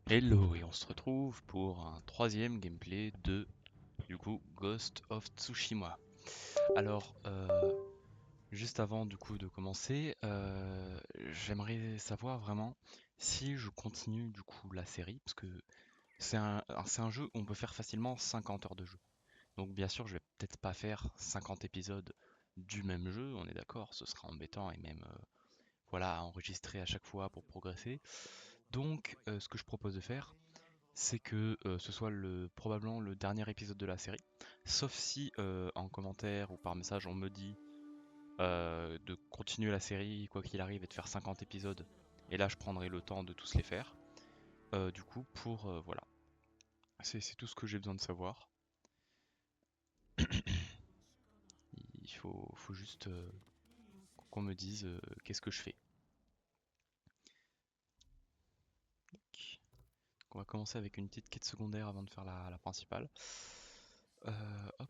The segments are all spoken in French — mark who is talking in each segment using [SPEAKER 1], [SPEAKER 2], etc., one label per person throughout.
[SPEAKER 1] Hello, et on se retrouve pour un troisième gameplay de, du coup, Ghost of Tsushima. Alors, juste avant du coup de commencer, j'aimerais savoir vraiment si je continue du coup la série, parce que c'est un jeu où on peut faire facilement 50 heures de jeu. Donc bien sûr, je vais peut-être pas faire 50 épisodes du même jeu, on est d'accord, ce sera embêtant et même voilà, à enregistrer à chaque fois pour progresser. Donc, ce que je propose de faire, c'est que ce soit probablement le dernier épisode de la série. Sauf si en commentaire ou par message on me dit de continuer la série quoi qu'il arrive et de faire 50 épisodes. Et là je prendrai le temps de tous les faire. Du coup pour voilà. C'est tout ce que j'ai besoin de savoir. Il faut juste qu'on me dise qu'est-ce que je fais. Donc, on va commencer avec une petite quête secondaire avant de faire la principale. Hop.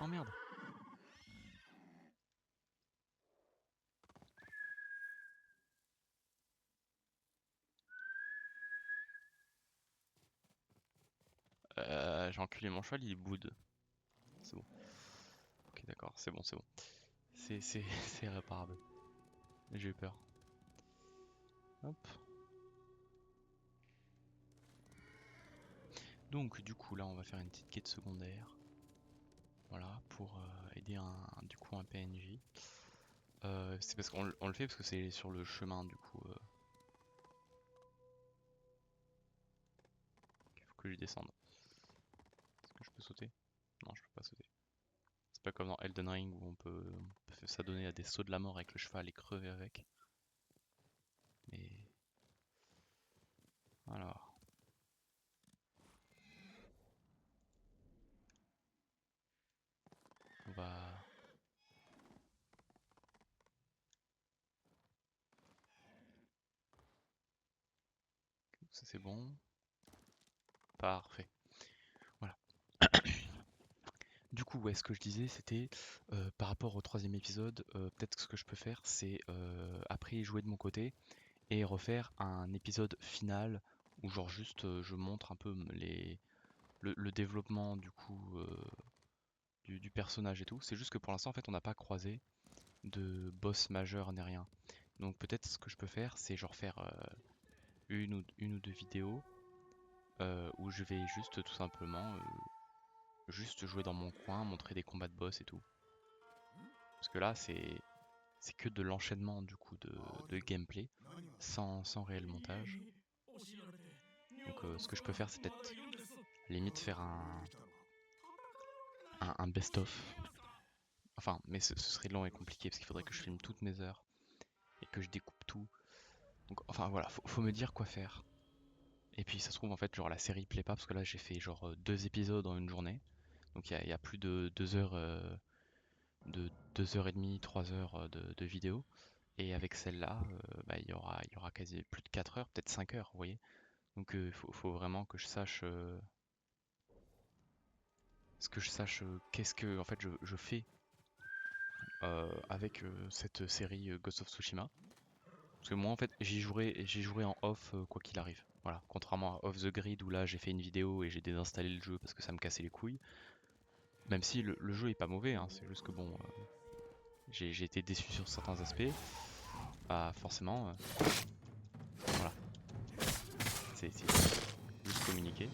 [SPEAKER 1] Oh merde. J'ai enculé mon cheval, il boude. C'est bon. Ok, d'accord, c'est bon, c'est bon. C'est réparable. J'ai eu peur. Hop. Donc, du coup, là, on va faire une petite quête secondaire. Voilà, pour aider du coup, un PNJ. C'est parce qu'on le fait parce que c'est sur le chemin, du coup. Il faut que je descende. Est-ce que je peux sauter? Non, je peux pas sauter. C'est pas comme dans Elden Ring où on peut s'adonner à des sauts de la mort avec le cheval et crever avec. Mais. Alors. On va. Ça, c'est bon. Parfait. Voilà. Du coup, ouais, ce que je disais, c'était par rapport au troisième épisode, peut-être que ce que je peux faire, c'est après y jouer de mon côté et refaire un épisode final où genre juste je montre un peu le développement du coup du personnage et tout. C'est juste que pour l'instant, en fait, on n'a pas croisé de boss majeur ni rien. Donc peut-être ce que je peux faire, c'est genre faire une ou deux vidéos où je vais juste tout simplement juste jouer dans mon coin, montrer des combats de boss et tout. Parce que là, c'est que de l'enchaînement du coup de gameplay sans réel montage. Donc ce que je peux faire c'est peut-être limite faire un best-of. Enfin, mais ce serait long et compliqué parce qu'il faudrait que je filme toutes mes heures et que je découpe tout. Donc enfin voilà, faut me dire quoi faire. Et puis ça se trouve en fait genre la série plaît pas parce que là j'ai fait genre deux épisodes en une journée. Donc il y a plus de 2 heures de 2 heures et demie, 3 heures de vidéo. Et avec celle-là, bah, il y aura quasi plus de 4 heures, peut-être 5 heures, vous voyez. Donc faut vraiment que je sache qu'est-ce que en fait je fais avec cette série Ghost of Tsushima. Parce que moi en fait j'y jouerai en off quoi qu'il arrive. Voilà, contrairement à Off the Grid où là j'ai fait une vidéo et j'ai désinstallé le jeu parce que ça me cassait les couilles. Même si le jeu est pas mauvais, hein, c'est juste que bon, j'ai été déçu sur certains aspects. Bah forcément, voilà, c'est juste communiquer.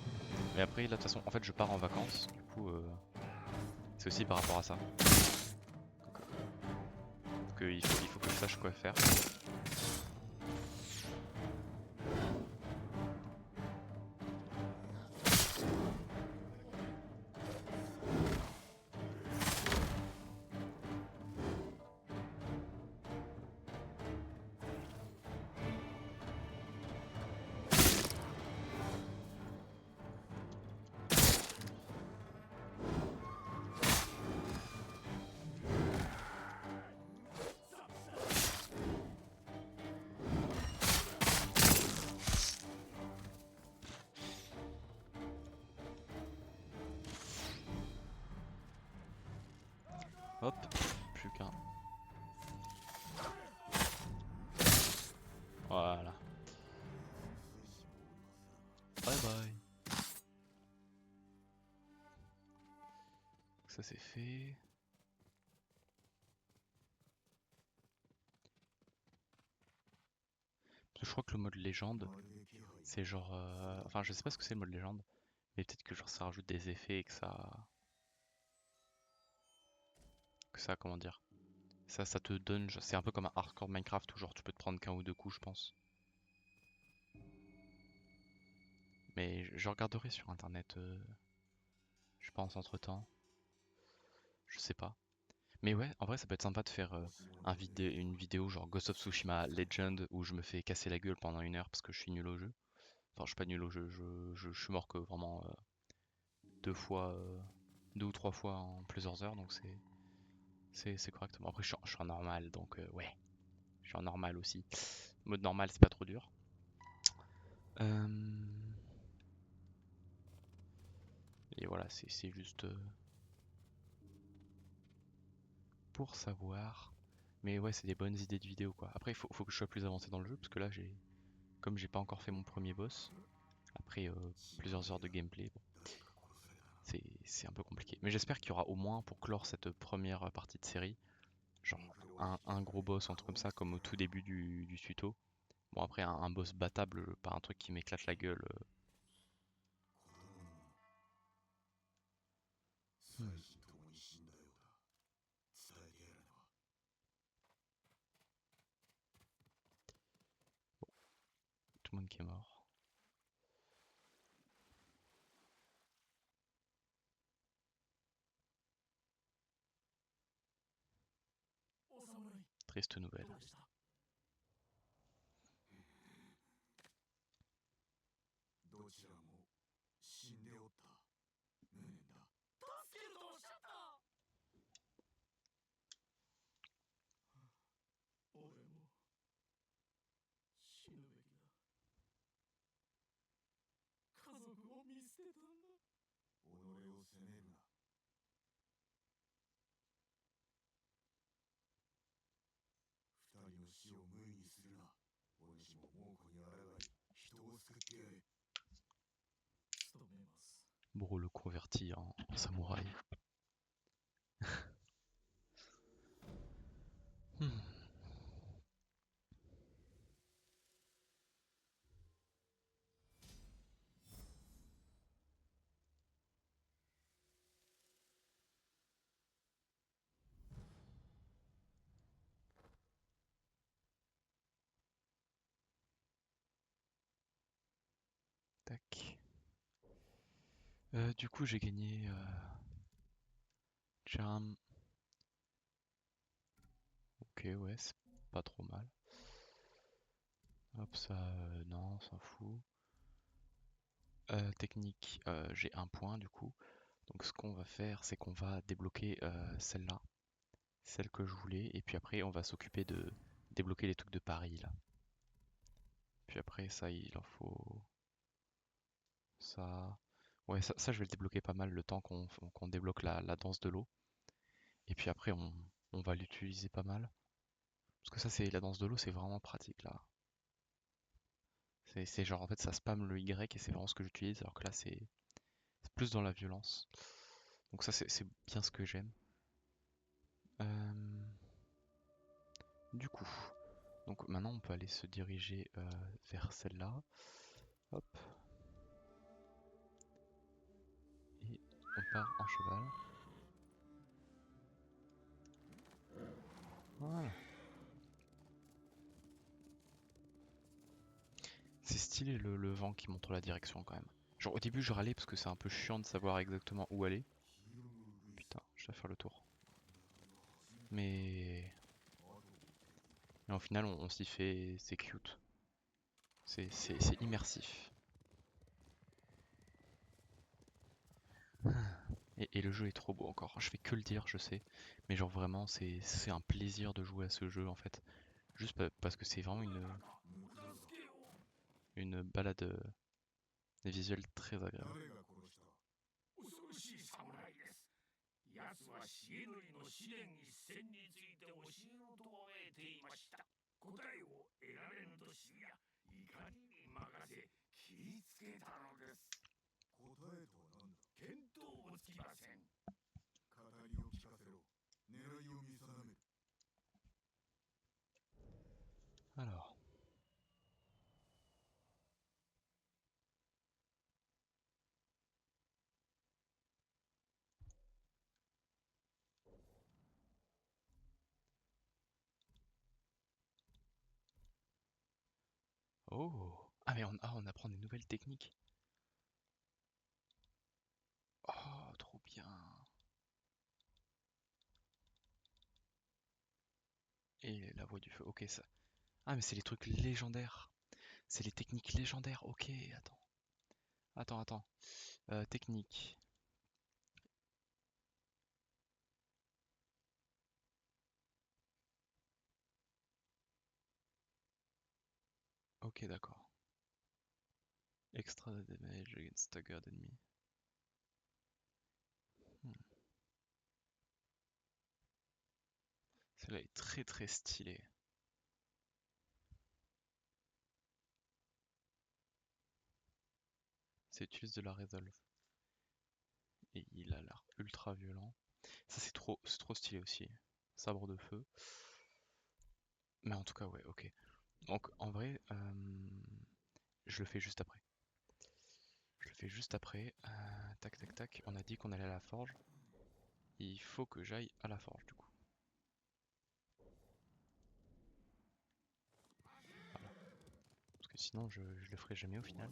[SPEAKER 1] Mais après là de toute façon en fait je pars en vacances, du coup c'est aussi par rapport à ça. Donc il faut que je sache quoi faire. Bye bye. Ça c'est fait. Je crois que le mode légende, c'est genre... Enfin, je sais pas ce que c'est le mode légende, mais peut-être que genre ça rajoute des effets et que ça... comment dire? Ça te donne... C'est un peu comme un hardcore Minecraft où genre tu peux te prendre qu'un ou deux coups, je pense. Mais je regarderai sur internet, je pense, entre-temps. Je sais pas. Mais ouais, en vrai, ça peut être sympa de faire une vidéo genre Ghost of Tsushima Legend où je me fais casser la gueule pendant 1 heure parce que je suis nul au jeu. Enfin, je suis pas nul au jeu, je suis mort que vraiment 2 fois, 2 ou 3 fois en plusieurs heures, donc c'est correct. Bon, après, je suis en normal, donc ouais, je suis en normal aussi. Mode normal, c'est pas trop dur. Euh, Et voilà, c'est juste pour savoir. Mais ouais, c'est des bonnes idées de vidéo quoi. Après, faut que je sois plus avancé dans le jeu parce que là, comme j'ai pas encore fait mon premier boss, après plusieurs heures de gameplay, bon, c'est un peu compliqué. Mais j'espère qu'il y aura au moins pour clore cette première partie de série, genre un gros boss, un truc comme ça, comme au tout début du tuto. Bon, après, un boss battable, pas un truc qui m'éclate la gueule. Hmm. Tout le monde qui est mort. Triste nouvelle. Bro le converti en samouraï. Hmm. Tac. Du coup, j'ai gagné Charm. Ok, ouais, c'est pas trop mal. Hop, ça, non, on s'en fout. Technique, j'ai 1 point du coup. Donc ce qu'on va faire, c'est qu'on va débloquer celle-là, celle que je voulais, et puis après on va s'occuper de débloquer les trucs de Paris là. Puis après ça, il en faut ça. Ouais, ça je vais le débloquer pas mal le temps qu'on débloque la danse de l'eau. Et puis après on va l'utiliser pas mal. Parce que ça c'est la danse de l'eau, c'est vraiment pratique là. C'est genre en fait ça spam le Y et c'est vraiment ce que j'utilise alors que là c'est plus dans la violence. Donc ça c'est bien ce que j'aime. Euh, Du coup, donc maintenant on peut aller se diriger vers celle-là. Hop. Et on part en cheval. Voilà. C'est stylé le vent qui montre la direction quand même. Genre au début je râlais parce que c'est un peu chiant de savoir exactement où aller. Putain, je dois faire le tour. Mais, Mais au final on s'y fait, c'est cute. C'est immersif. Et le jeu est trop beau encore. Je fais que le dire, je sais. Mais genre vraiment c'est un plaisir de jouer à ce jeu en fait. Juste parce que c'est vraiment une balade visuelle très agréable.
[SPEAKER 2] 恐ろしい侍です。奴はシエヌリの試練一戦について教えを問われていました。答えを得られんとしや怒りに任せ切りつけたのです。
[SPEAKER 1] Alors. Oh! Ah mais on apprend des nouvelles techniques. Oh, trop bien. Et la voix du feu, ok ça. Ah mais c'est les trucs légendaires. C'est les techniques légendaires, ok, attends. Attends. Technique. Ok, d'accord. Extra damage against staggered enemy. Hmm. Celle-là est très très stylée. C'est utilise de la résolve. Et il a l'air ultra violent. Ça c'est trop stylé aussi. Sabre de feu. Mais en tout cas ouais, ok. Donc en vrai, je le fais juste après. Je le fais juste après. Tac. On a dit qu'on allait à la forge. Il faut que j'aille à la forge du coup. Voilà. Parce que sinon je le ferai jamais au final.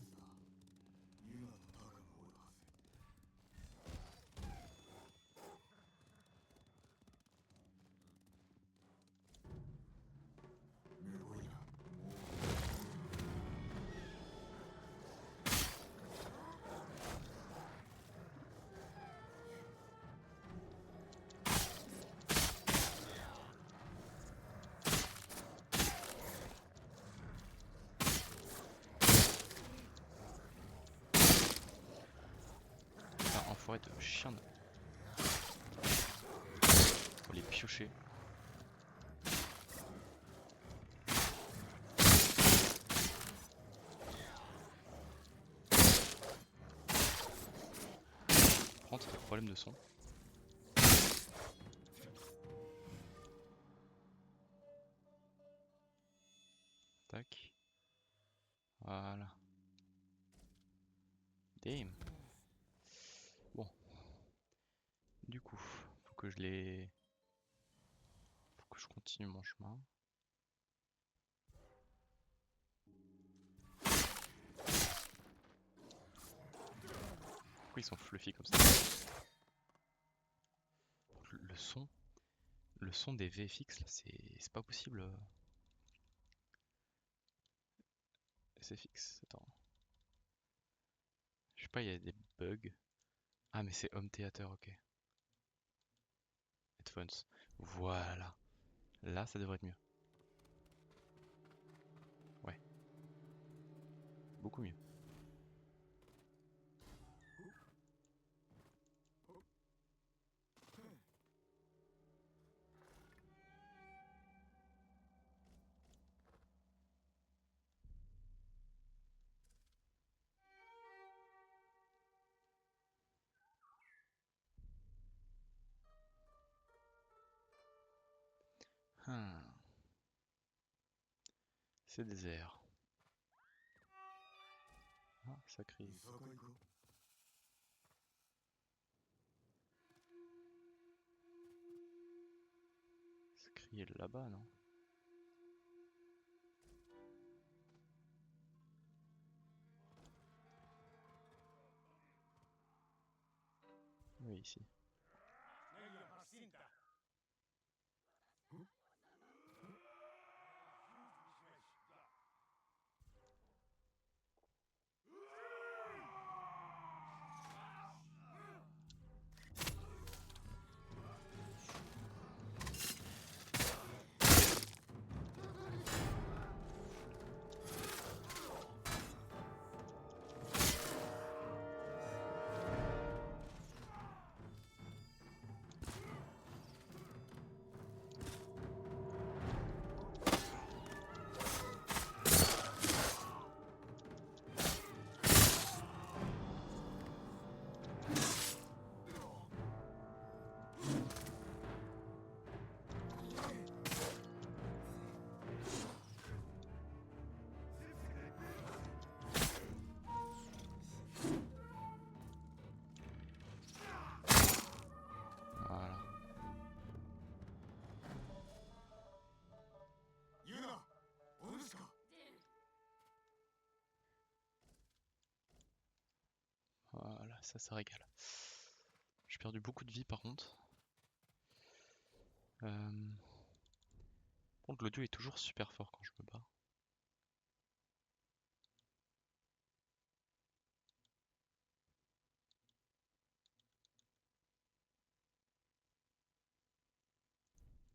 [SPEAKER 1] Putain, enfoiré de chien de... Faut les piocher. Par contre, c'est problème de son. Tac. Voilà. Damn. Bon. Du coup, faut que je les... Faut que je continue mon chemin. Pourquoi ils sont fluffy comme ça? Le son des VFX là, c'est pas possible. SFX, attends. Je sais pas, il y a des bugs. Ah mais c'est Home Theater, ok. Headphones. Voilà. Là, ça devrait être mieux. Ouais. Beaucoup mieux. Hmm. C'est désert. Ah, ça crie. Ça crie là-bas, non? Oui, ici. ça régale. J'ai perdu beaucoup de vie par contre. Par contre, l'audio est toujours super fort quand je me bats.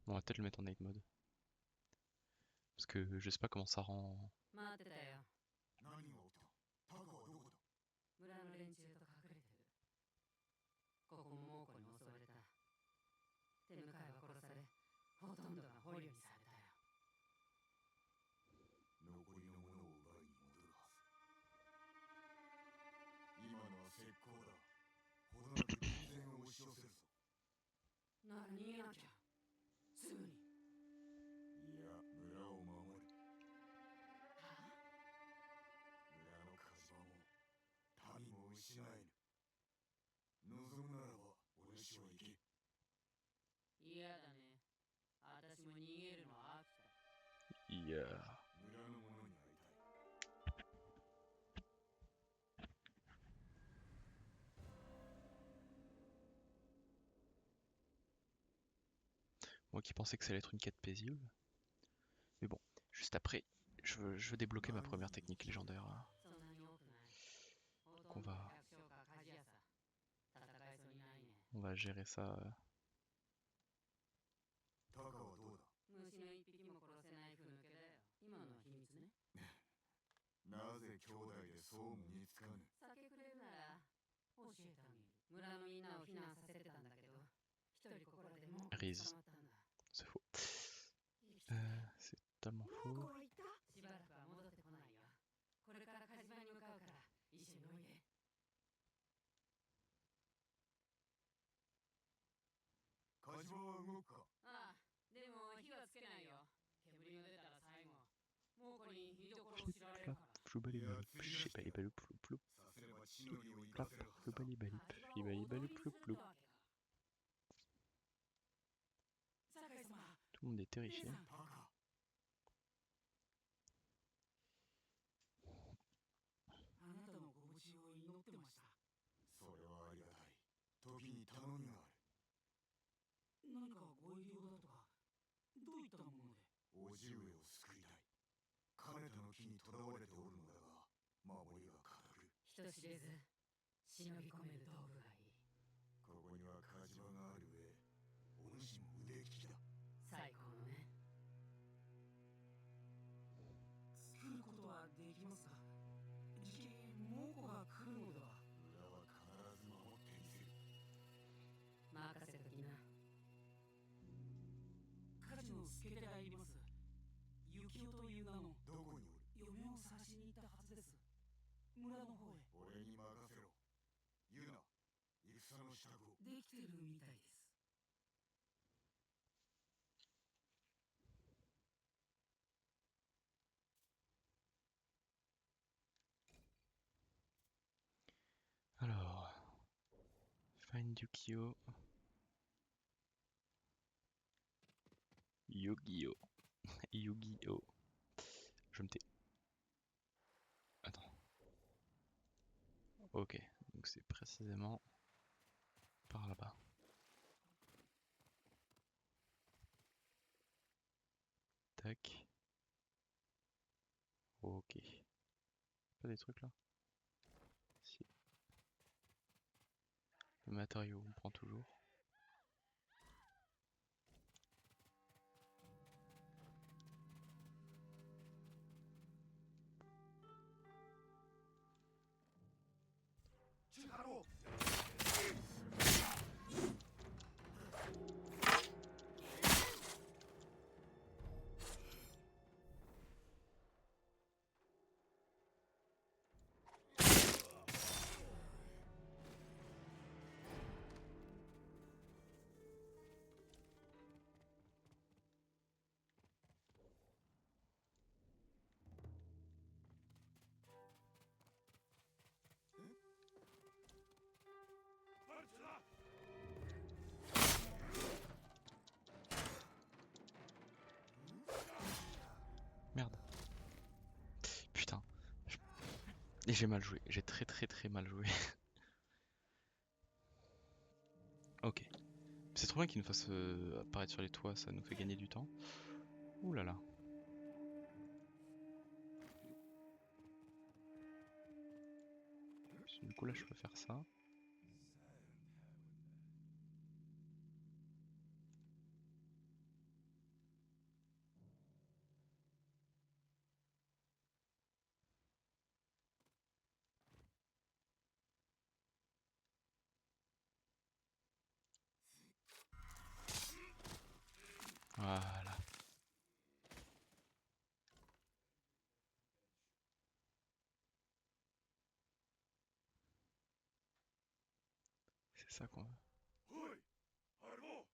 [SPEAKER 1] On va peut-être le mettre en night mode. Parce que je sais pas comment ça rend.
[SPEAKER 3] 待ってたよ。
[SPEAKER 2] 何が起きた？タカはどこだ？
[SPEAKER 3] 村の連中と隠れてる。ここも猛虎に襲われた。手向かいは殺され、ほとんどが捕虜にされたよ。
[SPEAKER 2] 残りのものを奪いに戻るはず。今のは石膏だ。ほどなく軍勢が押し寄せるぞ。
[SPEAKER 3] なら逃げなきゃ。すぐに。
[SPEAKER 2] いや、村を守る。
[SPEAKER 3] はあ？
[SPEAKER 2] 村の火事場も民も失えぬ。望むならばお主は行け。
[SPEAKER 3] 嫌だね。私も逃げるの飽きた。
[SPEAKER 1] いや
[SPEAKER 2] 村の者に会いたい。
[SPEAKER 1] moi qui pensais que ça allait être une quête paisible. Mais bon, juste après, je veux débloquer ma première technique légendaire.
[SPEAKER 3] そんなに多くない。ほと
[SPEAKER 1] こんばんは
[SPEAKER 3] んどが百姓か鍛冶屋さ。戦えそうにないね。
[SPEAKER 1] On va gérer ça.
[SPEAKER 2] タカはどうだ？
[SPEAKER 3] 虫の一匹も殺せないふぬけだよ。今のは秘密ね。
[SPEAKER 2] なぜ兄弟でそうも似つかぬ？
[SPEAKER 3] 酒くれるなら教えてあげる。村のみんなを避難させてたんだけど、一人ここらでもう捕まったんだ。
[SPEAKER 1] C'est faux. C'est totalement
[SPEAKER 3] もう
[SPEAKER 1] faux.
[SPEAKER 3] こう言った？しばらくは戻ってこないよ。これから火事場に向かうから一緒においで。
[SPEAKER 2] 火事場は動くか？
[SPEAKER 3] ああ、でも火はつけないよ。煙が出たら最後。猛虎に居所を知られるから。
[SPEAKER 1] Ploubalibali, ploubalibali, plou, plou,
[SPEAKER 2] させれば血のりを生
[SPEAKER 1] plap,
[SPEAKER 2] かせるはずだ。
[SPEAKER 1] ploubalibali, ploubalibali, plou, plou.
[SPEAKER 3] 酒井様、
[SPEAKER 1] Tout le monde est terrifié.
[SPEAKER 2] タカ、
[SPEAKER 3] あなたのご無事を祈ってました。
[SPEAKER 2] それはありがたい。時に頼みがある。
[SPEAKER 3] 何かご医療だとか、どういったもので？
[SPEAKER 2] 叔父上を救いたい。金田の木にとらわれておるのだが、守りが固く。
[SPEAKER 3] 人知れず忍び込める道具がいい。
[SPEAKER 2] ここには火事場がある上、お主も腕利きだ。
[SPEAKER 3] 最高のね。作ることはできますか？じき猛虎が来るのでは？
[SPEAKER 2] 村は必ず守ってみせる。
[SPEAKER 3] 任せときな。火事の助手がいります。幸男という名の。
[SPEAKER 2] どこにおる？
[SPEAKER 3] 嫁を探しに行ったはずです。村の方へ。
[SPEAKER 2] 俺に任せろ。言うな。戦の支度を。
[SPEAKER 3] できてるみたいです。
[SPEAKER 1] Alors, Find Yukio. Yu-Gi-Oh! Yu-Gi-Oh! Je me tais. Attends. Ok, donc c'est précisément par là-bas. Tac. Ok. Pas des trucs là? Si. Le matériau, on prend toujours. Merde. Putain. Et j'ai mal joué. J'ai très mal joué. C'est trop bien qu'ils nous fassent apparaître sur les toits, ça nous fait gagner du temps. Ouh là là. Du coup là je peux faire ça. Voilà. C'est ça qu'on veut.
[SPEAKER 2] おいアルボ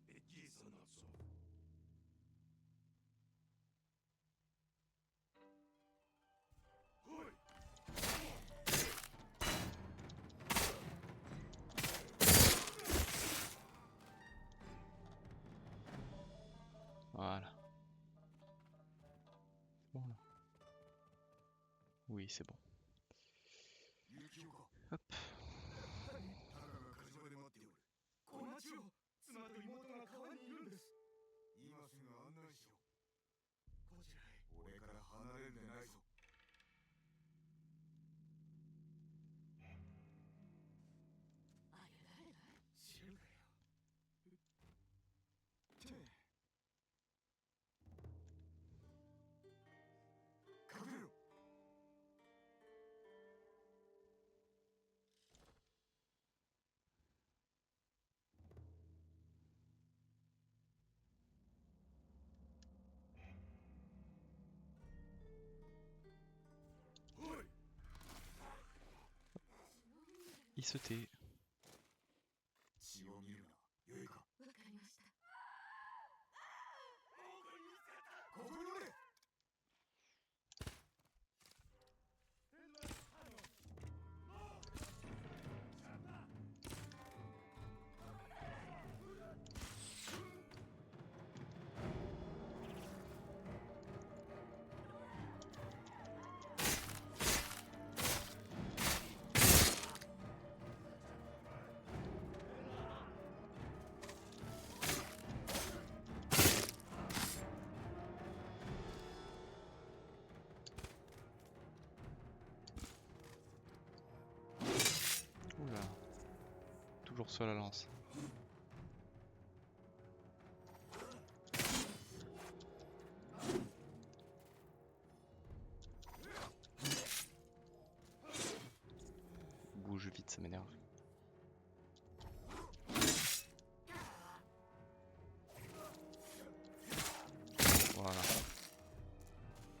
[SPEAKER 2] エギスナゾおい
[SPEAKER 1] Voilà. C'est bon là. Oui, c'est bon.
[SPEAKER 2] ユキオか
[SPEAKER 1] Hop.
[SPEAKER 2] タカが火事場で待っておる小町を妻と妹が川にいるんです今すぐ案内しろこちらへ俺から離れるでないぞ
[SPEAKER 3] あれ誰だい？
[SPEAKER 2] 知るかよて隠れろ
[SPEAKER 1] Il se tait.
[SPEAKER 2] 血を見るなよいか
[SPEAKER 3] わかりました。
[SPEAKER 2] ここにおれ
[SPEAKER 1] Oula. Toujours sur la lance. Bouge vite, ça m'énerve. Voilà.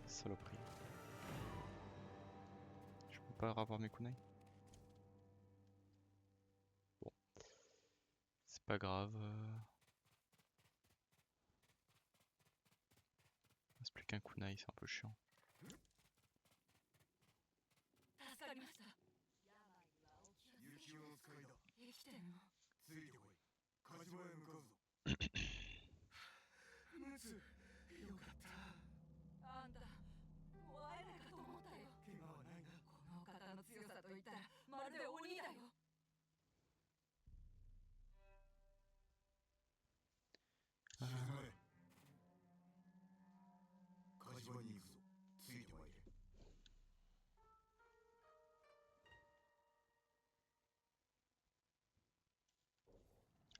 [SPEAKER 1] Saloperie. Je peux pas avoir mes kunai? Bon. C'est pas grave. Il reste plus qu'un kunai, c'est un peu chiant.
[SPEAKER 3] 助かりました。
[SPEAKER 2] ユキオの使いだ
[SPEAKER 3] 生きてるの？
[SPEAKER 2] ついてこい火事場へ向かうぞムツよかった
[SPEAKER 3] あんた、もう会えないかと思ったよ。
[SPEAKER 2] 怪我はないな
[SPEAKER 3] このお方の強さといったらまるで鬼だよ。
[SPEAKER 2] 静まれ火事場に行くぞついてまいれ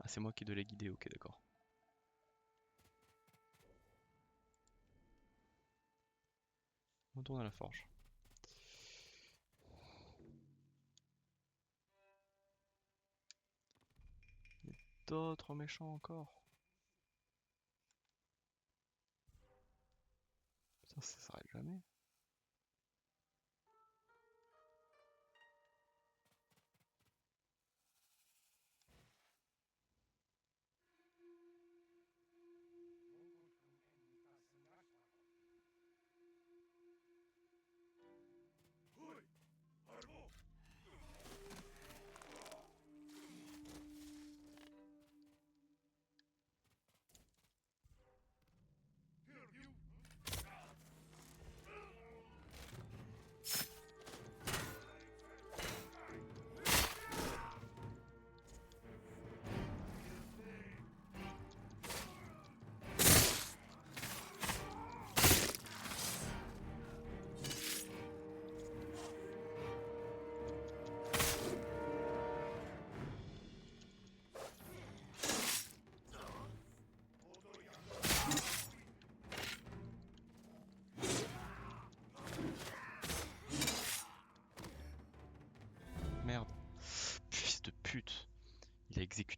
[SPEAKER 1] Ah, c'est moi qui dois les guider, ok, d'accord. On retourne à la forge. Il y a d'autres méchants encore. Putain, ça s'arrête jamais.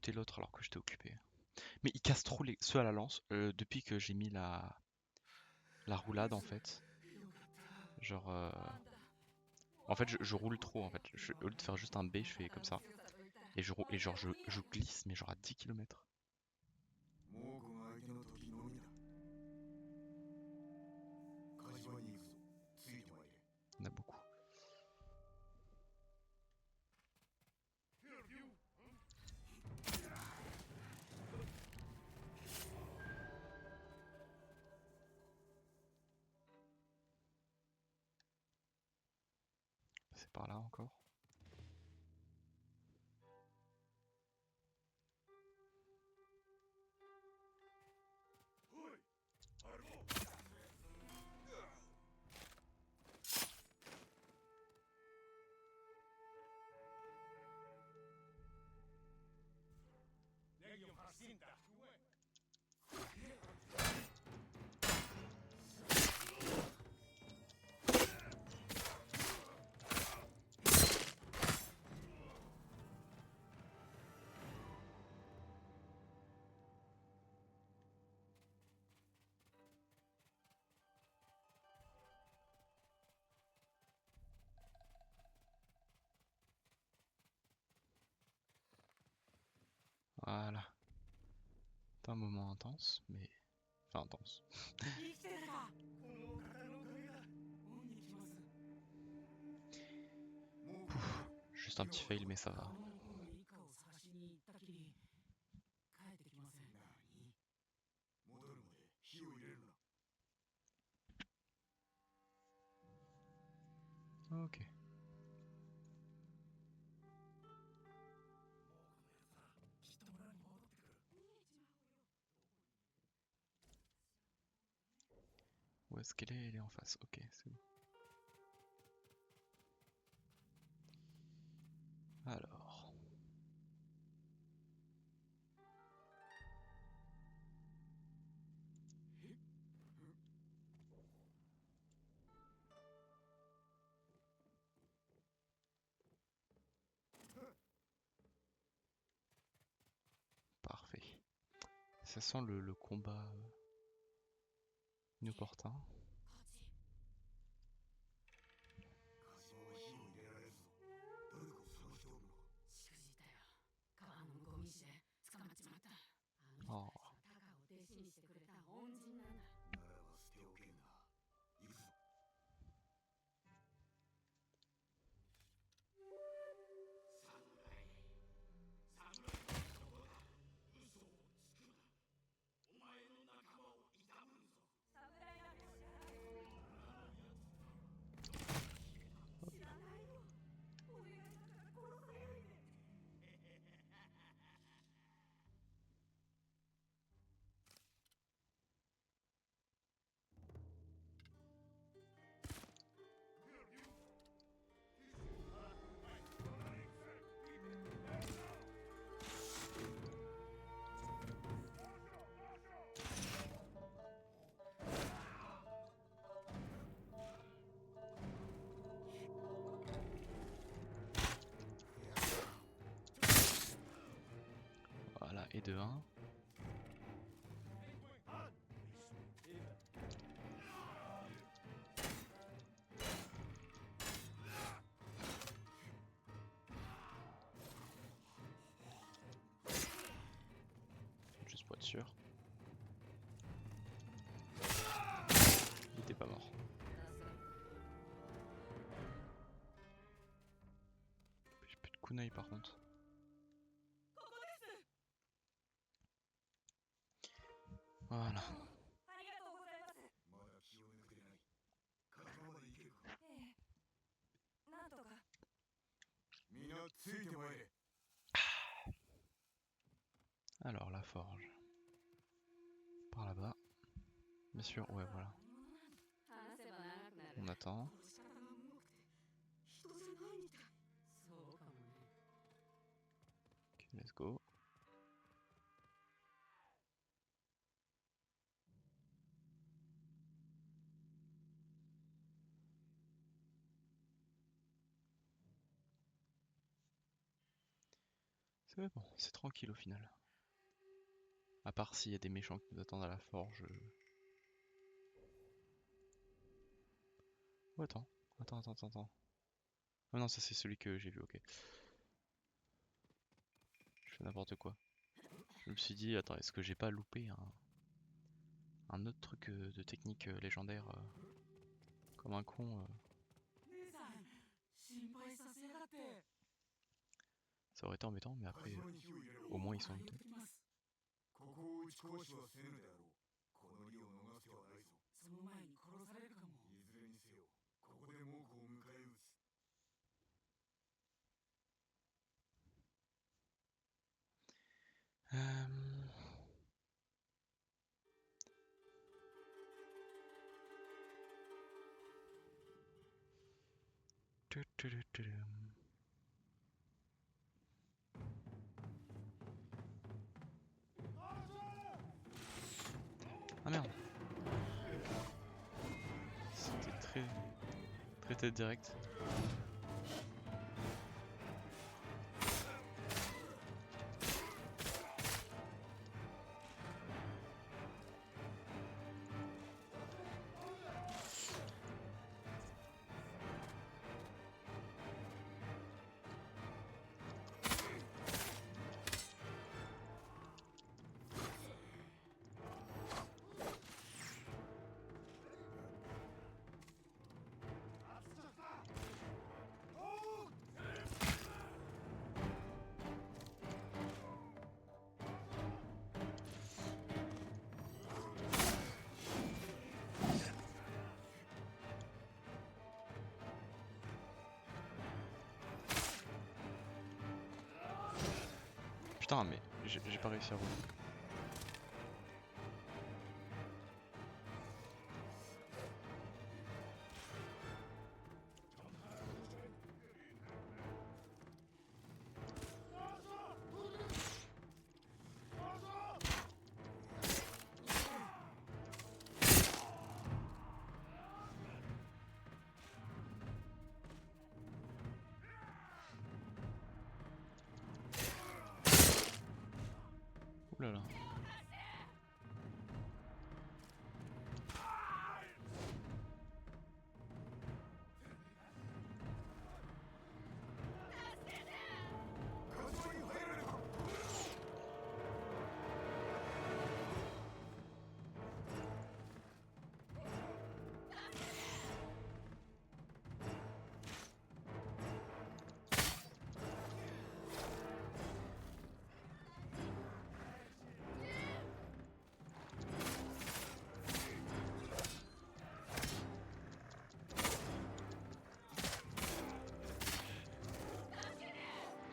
[SPEAKER 1] buter l'autre alors que j'étais occupé. Mais il casse trop ceux à la lance depuis que j'ai mis la roulade en fait. Genre, en fait, je roule trop en fait. Au lieu de faire juste un B, je fais comme ça. Et genre, je glisse, mais genre à 10 km.
[SPEAKER 2] 猛虎が相手の時のみだ火事場に行くぞついてまいれ
[SPEAKER 1] Il y en a beaucoup. C'est par là encore. Voilà. C'est un moment intense, mais... Enfin intense.
[SPEAKER 3] 生きてるか。
[SPEAKER 2] このお方のおかげだ恩に来ます
[SPEAKER 1] Juste un petit fail, mais ça va.
[SPEAKER 3] 女の方の一家を探しに行ったきり帰ってきません。
[SPEAKER 2] 何戻るまで火を入れるな
[SPEAKER 1] Ok. Où est-ce qu'elle est? Elle est en face. Ok, c'est bon. Alors. Parfait. Ça sent le combat inopportun.
[SPEAKER 3] こっち。
[SPEAKER 2] 火事場は火を入れられるぞ誰かを探しておるのか
[SPEAKER 3] しくじったよ。川の向こう岸で捕まっちまった。あの人
[SPEAKER 1] あ
[SPEAKER 3] たちがタカを弟子にしてくれた恩人なんだ。
[SPEAKER 2] ならば捨ておけんな行くぞ
[SPEAKER 1] Voilà, et de 1. Juste pour être sûr. Il était pas mort. J'ai plus de kunai par contre. Voilà.
[SPEAKER 3] ありがとうございます。
[SPEAKER 2] まだ気を抜けてない火事場まで行けるか
[SPEAKER 3] ええ。なんとか。
[SPEAKER 2] みんなついてまいれ
[SPEAKER 1] Alors, la forge. Par là-bas. Bien sûr, ouais, voilà.
[SPEAKER 3] 話せば長くなる。
[SPEAKER 1] On attend.
[SPEAKER 3] 殺し方が重くて人じゃないみたい。そうかもね。
[SPEAKER 1] Ok, let's go. C'est bon, c'est tranquille au final. À part s'il y a des méchants qui nous attendent à la forge. Oh, attends. Attends. Oh non, ça c'est celui que j'ai vu, ok. Je fais n'importe quoi. Je me suis dit, attends, est-ce que j'ai pas loupé un autre truc de technique légendaire comme un con
[SPEAKER 2] 姉さん心配させやがって。
[SPEAKER 1] Ça aurait été embêtant, mais après,
[SPEAKER 2] 会場に火を入れろ。
[SPEAKER 1] au moins ils sont
[SPEAKER 2] はい、寄っ
[SPEAKER 1] lootés.
[SPEAKER 2] てきます。ここを打ち壊しはせぬであろう。この利を逃す手はないぞ。その前に殺されるかも。いずれにせよ、ここで猛虎を迎え撃つ。
[SPEAKER 1] Ah merde. C'était très tête direct. Putain, mais j'ai pas réussi à rouler. Ouh là là.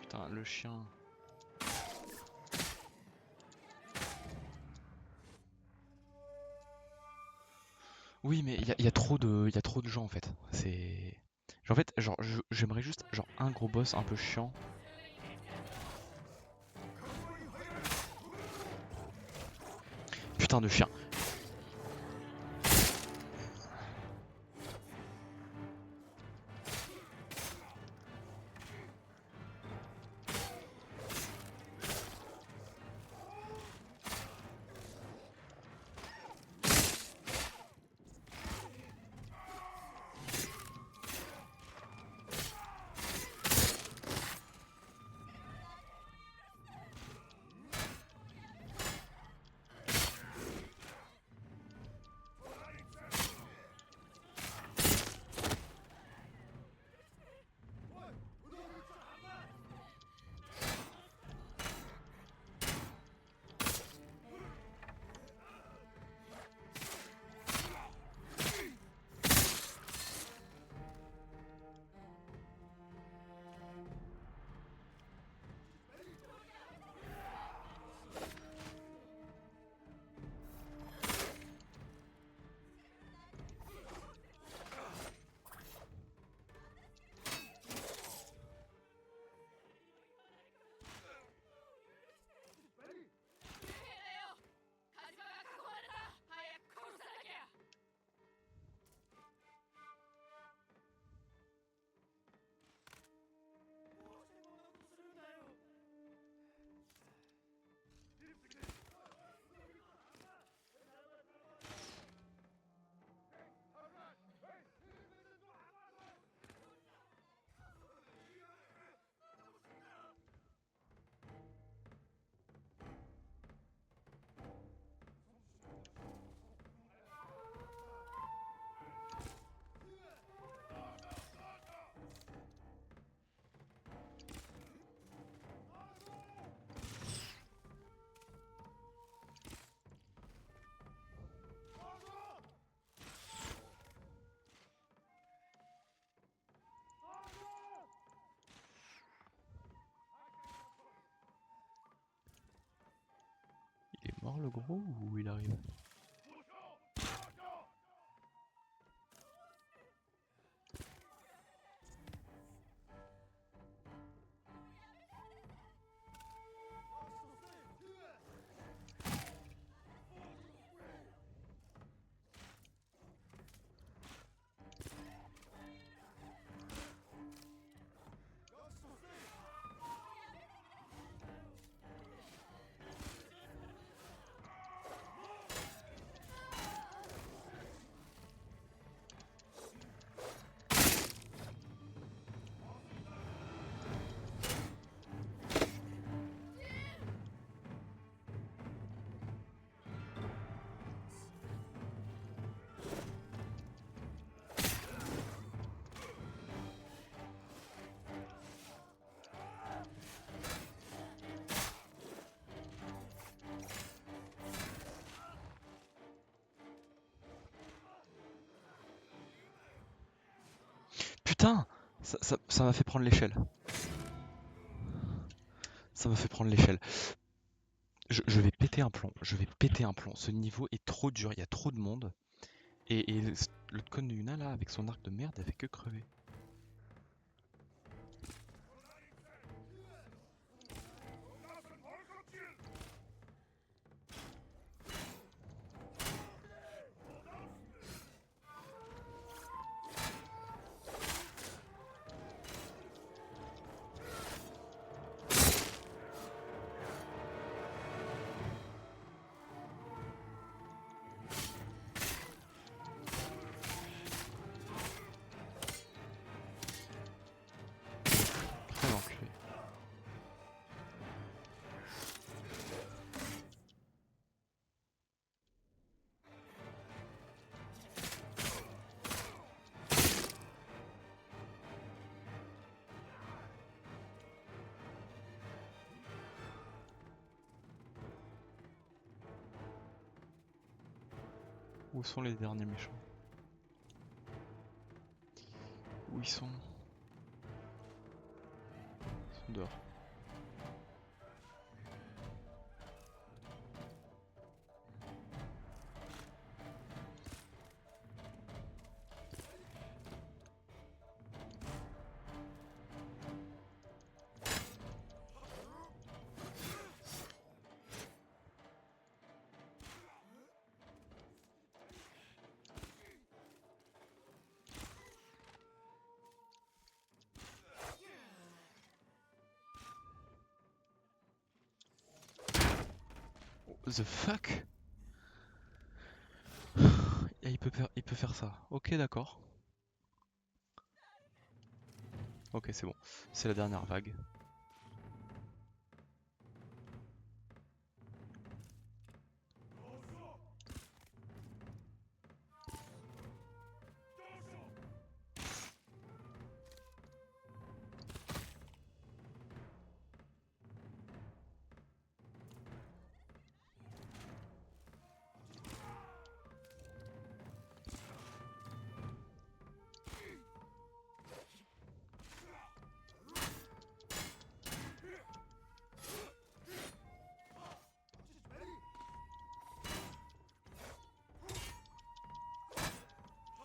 [SPEAKER 1] Putain, le chien. Oui, mais il y a trop de gens en fait. C'est. En fait, genre, j'aimerais juste genre un gros boss un peu chiant. Putain de chien. le gros ou il arrive? Putain! Ça m'a fait prendre l'échelle. Ça m'a fait prendre l'échelle. Je vais péter un plomb. Je vais péter un plomb. Ce niveau est trop dur. Il y a trop de monde. Et l'autre con de Yuna là, avec son arc de merde, elle fait que crever. Crève enculé. Où sont les derniers méchants? Où ils sont? Ils sont dehors. The fuck? Et il peut faire ça. Ok, d'accord. Ok, c'est bon. C'est la dernière vague.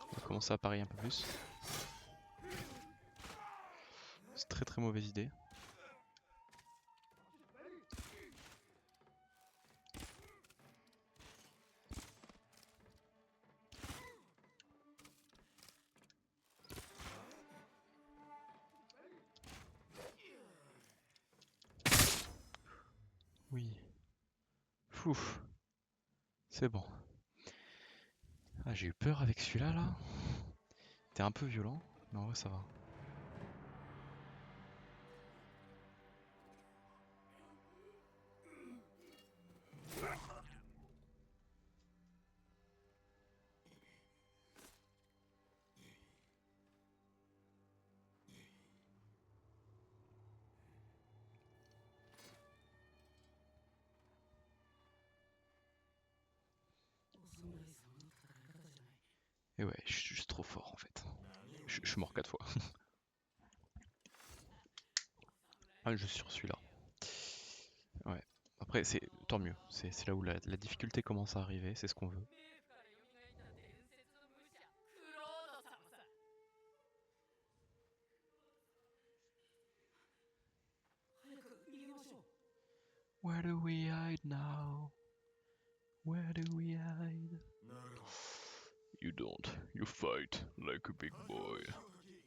[SPEAKER 1] On va commencer à parier un peu plus. C'est très très mauvaise idée. Oui. Fouf. C'est bon. Ah, j'ai eu peur avec celui-là là. T'es un peu violent, mais en vrai ça va. Et ouais, je suis juste trop fort en fait. Je suis mort 4 fois. Ah, je suis sur celui-là. Ouais. Après, Après, c'est tant mieux. C'est là où la difficulté commence à arriver, c'est ce qu'on veut.
[SPEAKER 3] 早く逃げましょう。
[SPEAKER 1] Where do we hide now? Where do we hide?
[SPEAKER 2] ならば
[SPEAKER 1] You don't. You fight like a big
[SPEAKER 2] 風の
[SPEAKER 1] boy.
[SPEAKER 2] 火を焚き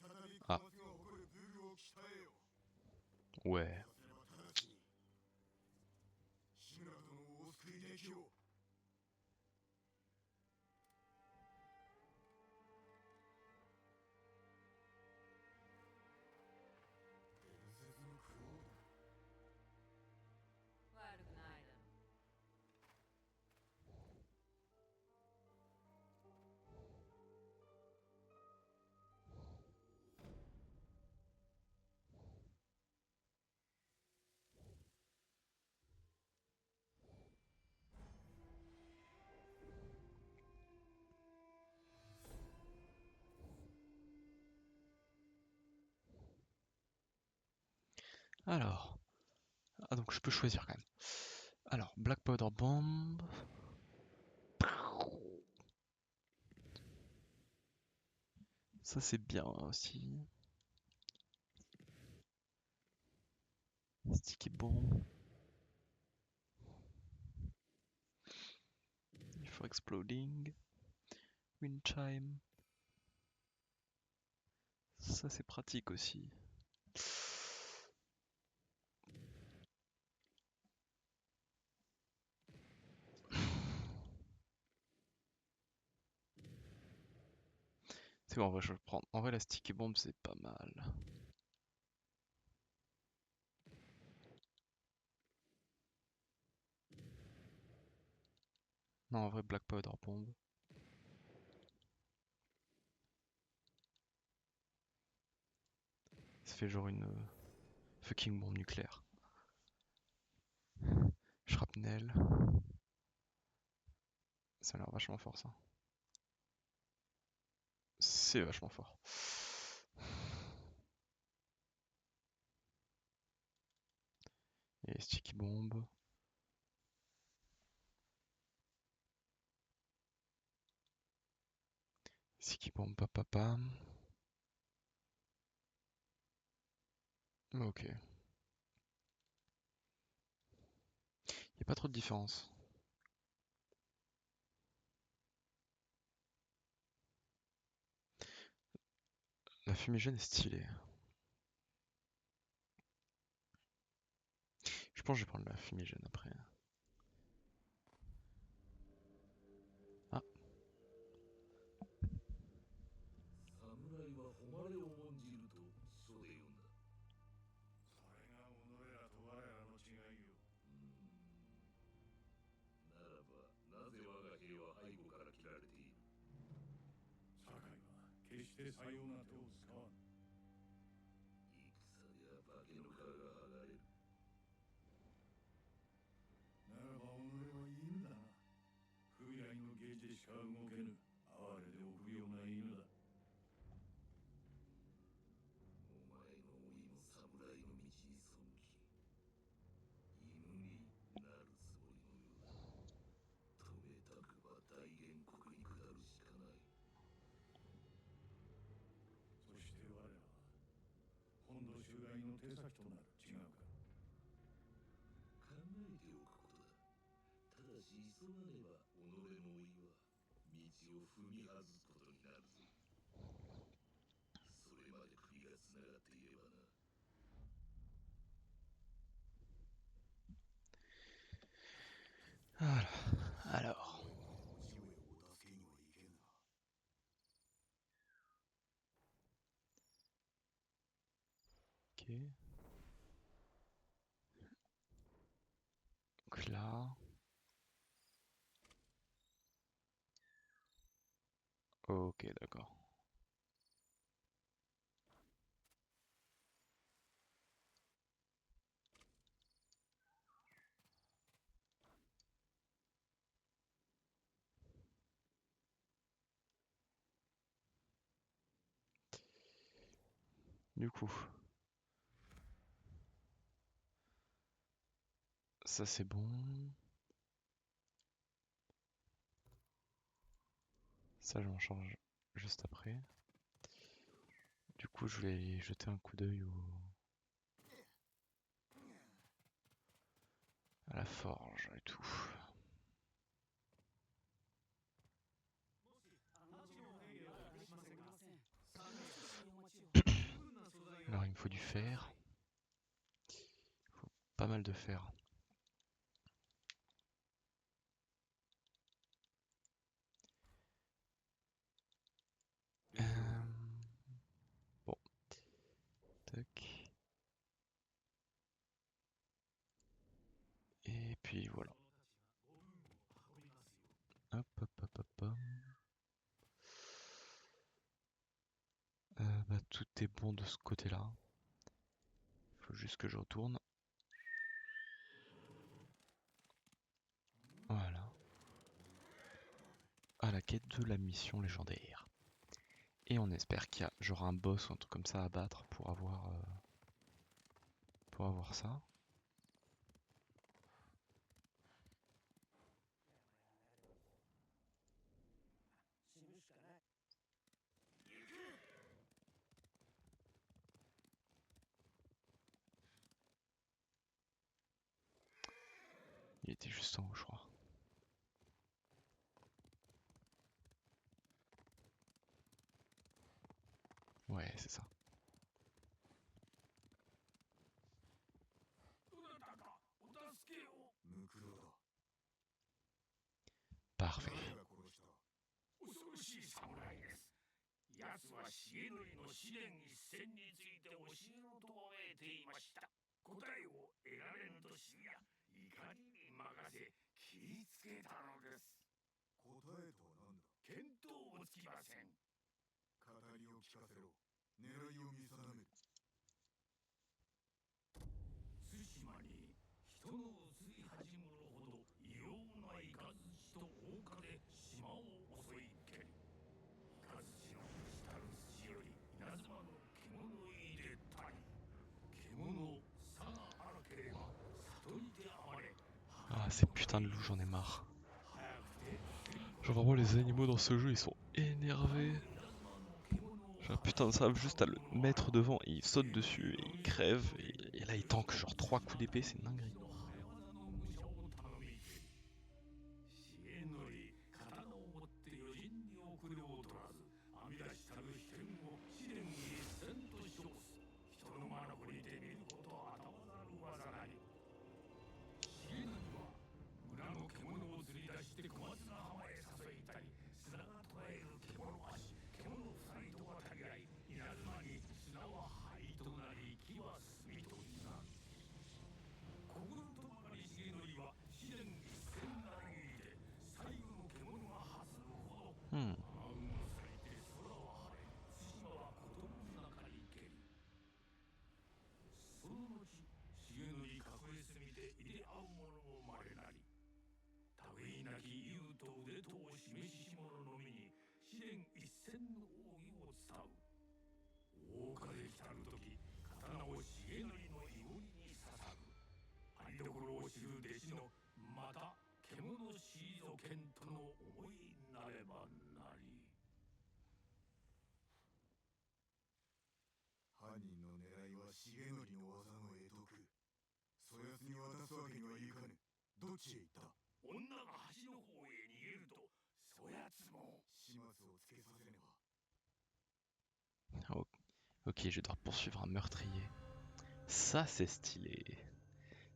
[SPEAKER 2] 再び
[SPEAKER 1] あ
[SPEAKER 2] 小松が誇る武具を鍛えよ
[SPEAKER 1] Ouais.
[SPEAKER 2] さすれば直ちに志村殿をお救いできよう伝説のクロード
[SPEAKER 3] 悪くないだろ。
[SPEAKER 1] Alors. Ah, donc je peux choisir quand même. Alors, Black Powder Bomb. Ça, c'est bien aussi. Sticky Bomb. For Exploding. Wind Chime. Ça, c'est pratique aussi. C'est bon, en vrai, je vais le prendre. En vrai, la Sticky Bomb, c'est pas mal. Non, en vrai, Black Powder Bomb. Ça fait genre une fucking bombe nucléaire. Shrapnel. Ça a l'air vachement fort, ça. C'est vachement fort. Et Sticky Bomb. Sticky Bomb, papa. Ok. Il n'y a pas trop de différence. La fumigène est stylée. Je pense que je vais prendre la fumigène après. Ah.
[SPEAKER 4] 侍は誉れを重んじると書で読んだ。
[SPEAKER 2] それが己らと我らの違いよ
[SPEAKER 4] ならば、なぜ我が兵は背後から切られている？
[SPEAKER 2] 堺は決してさような手を使わぬ
[SPEAKER 4] 戦では化けの皮が剥がれる。
[SPEAKER 2] ならば己は犬だな不病のゲージでしか動けぬ哀れで臆病な犬だ
[SPEAKER 4] お前の老いも侍の道に背き、犬になるつもりのようだ。止めたくば大元国に下るしかない。
[SPEAKER 2] そして我らは本土襲来の手先となる違うか
[SPEAKER 4] 考えておくことだ。ただし急がねば己の老いは道を踏み外すことになるぞ。それまで首がつながっていればな。
[SPEAKER 1] Voilà. Alors.
[SPEAKER 2] お父上をお助けにはいけんな
[SPEAKER 1] Ok. Donc là. Ok, d'accord. Du coup. Ça c'est bon. Ça je m'en charge juste après. Du coup je vais jeter un coup d'œil à la forge et tout. Alors il me faut du fer. Il faut pas mal de fer. Bon. Tac. Et puis voilà. Hop hop hop hop hop. Bah, tout est bon de ce côté-là. Il faut juste que je retourne. Voilà. À la quête de la mission légendaire. Et on espère qu'il y a genre un boss ou un truc comme ça à battre pour avoir ça. Il était juste en haut, je crois. Ouais, c'est ça. Parfait.
[SPEAKER 4] 恐ろしい侍です。奴は重則の試練一戦について教えろとあえていました。答えを得られぬと知りや怒りに任せ切りつけたのです。
[SPEAKER 2] 答えとは何だ。
[SPEAKER 4] 見当もつきません。
[SPEAKER 2] 語りを聞かせろ。狙いを見定める。
[SPEAKER 4] 対馬に人の移り始むるほど異様な雷と大風で島を襲いけり。雷の下る土より稲妻の獣入れたり。獣さがあらければ里にて暴れ。
[SPEAKER 1] Ah, ces putains de loups, j'en ai marre. Genre vraiment les animaux dans ce jeu ils sont énervés. Genre putain ça juste à le mettre devant et il saute dessus et il crève et là il tank genre 3 coups d'épée, c'est une dinguerie.
[SPEAKER 4] 重則刀を持って余人に遅れを取らず編み出したる秘剣を試練一戦と称す。人の眼にて見ることはたまらぬ技なり。重則は村の獣を釣り出して小松ヶ浜へ誘いたり、砂が捉える獣足、獣二人と渡り合い、稲妻に砂は灰となり木は炭となる。心とばかり重則は試練一戦なりにて最後の獣が発するほど暗雲を裂いて空は晴れ、対馬は子供の中にけり。その後重則隠れすみて入れ合う者もまれなり。類なき勇と腕とを示しし者のみに試練一戦の奥義を伝う。大風来たる時刀を重則のいごりに捧ぐ。ありどころを知る弟子のまた獣退剣との思いなればなり。
[SPEAKER 2] 犯人の狙いは重則の技の会得。そやつに渡すわけにはいかぬ。どっちへ行った。
[SPEAKER 4] 女が橋の方へ逃げるとそやつも。
[SPEAKER 2] 始末をつけさせねば。
[SPEAKER 1] Ok, je dois poursuivre un meurtrier. Ça c'est stylé.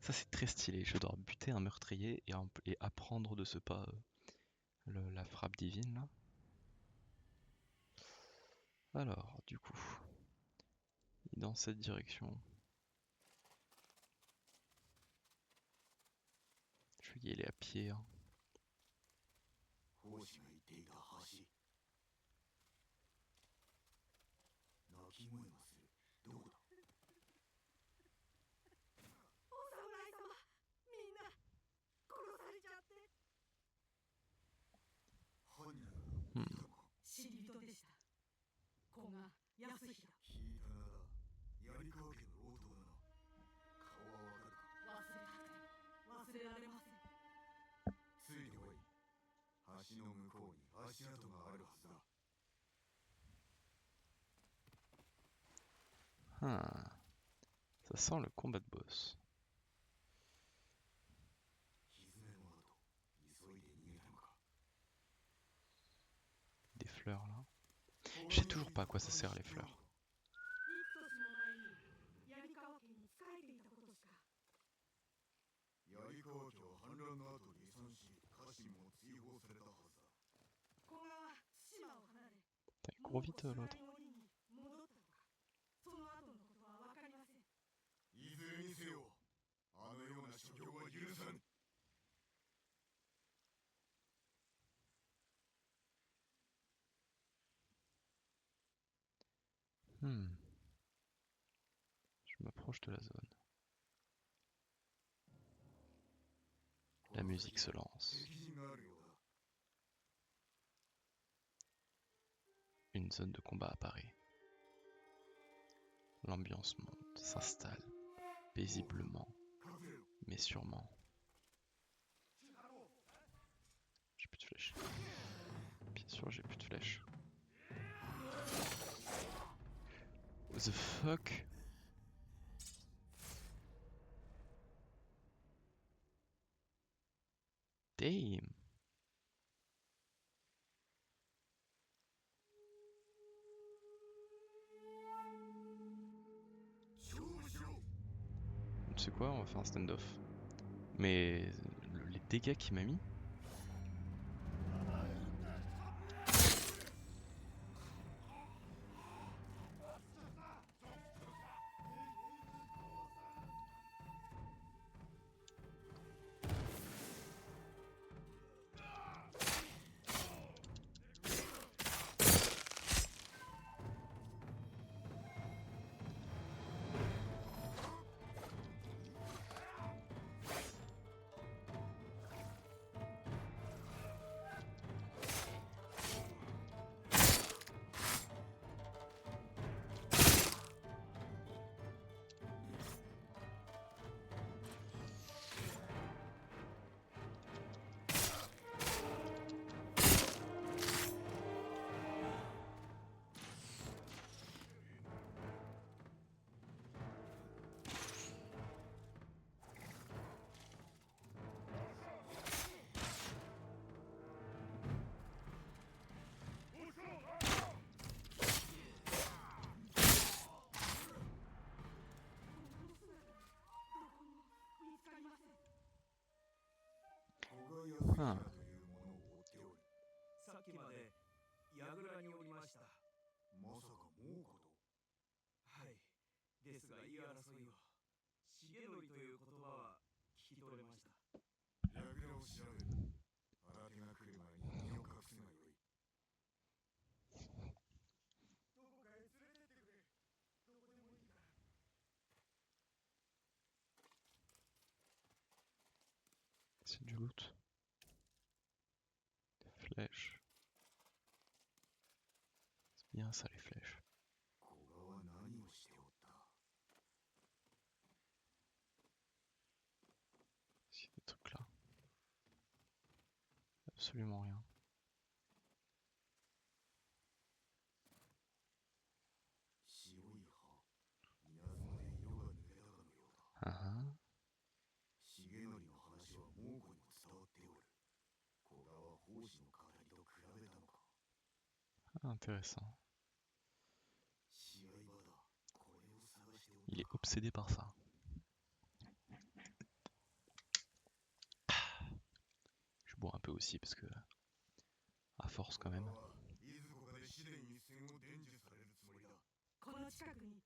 [SPEAKER 1] Ça c'est très stylé. Je dois buter un meurtrier et apprendre de ce pas la frappe divine là. Alors, du coup, dans cette direction. Je vais y aller à pied. Hein.
[SPEAKER 2] 奉仕が言っていた橋。鳴き声がする。どこだ。
[SPEAKER 3] お侍様、みんな殺されちゃって。
[SPEAKER 2] 犯人がいたのか。
[SPEAKER 3] 死に人でした。古賀康弘。
[SPEAKER 2] 聞いたなら槍川家の老頭だな。顔はわかるか。
[SPEAKER 3] 忘れ
[SPEAKER 2] 橋の向こうに足跡があるはずだ。
[SPEAKER 1] Ah, ça sent le combat de boss.
[SPEAKER 2] 蹄の跡、急いで逃げたのか。
[SPEAKER 1] Des fleurs là. Je sais toujours pas à quoi ça sert les fleurs.
[SPEAKER 3] 幾年前に槍川家に仕えていたことしか。
[SPEAKER 2] 槍川家は反乱の後離散し、家臣も追放されたはずだ。
[SPEAKER 3] 古賀は対馬を離れ、
[SPEAKER 1] Putain, il court vite l'autre.
[SPEAKER 3] 森に戻ったのか。その後のことは分かりません。
[SPEAKER 2] いずれにせよ、あのような所業は許さぬ。
[SPEAKER 1] Je m'approche de la zone. La musique se lance.
[SPEAKER 2] 敵陣があるようだ。
[SPEAKER 1] Une zone de combat apparaît. L'ambiance monte, s'installe, paisiblement,
[SPEAKER 2] 隠れろ。
[SPEAKER 1] mais sûrement. J'ai plus de flèches. Bien sûr, j'ai plus de flèches. What the fuck? Damn. Tu sais quoi, on va faire un stand-off. Mais les dégâts qu'il m'a mis. Ah.
[SPEAKER 5] さっきまで櫓におりました。
[SPEAKER 2] まさか猛虎と。
[SPEAKER 5] はい。ですが言い争いを。重則という言葉は聞き取れました。
[SPEAKER 2] 櫓を調べる。新手が来る前に身を隠すがよい。どこかへ連れてってくれ。どこでもいいから。
[SPEAKER 1] C'est du loot. Des flèches. C'est bien ça les flèches.
[SPEAKER 2] 古賀は何をしておった。
[SPEAKER 1] Ici des trucs là. Absolument rien.
[SPEAKER 2] 白い葉。稲妻で色が抜けたかのようだ。
[SPEAKER 1] Ah ah.
[SPEAKER 2] 重則の話は猛虎にも伝わっておる。古賀は奉仕の語りと比べたのか。
[SPEAKER 1] Intéressant.
[SPEAKER 2] 試合場だ。これを探しておった。
[SPEAKER 1] Il est obsédé par ça. Je bois un peu aussi parce que à force quand même.
[SPEAKER 2] いずこかで試練一戦を伝授されるつもりだ。
[SPEAKER 3] この近くに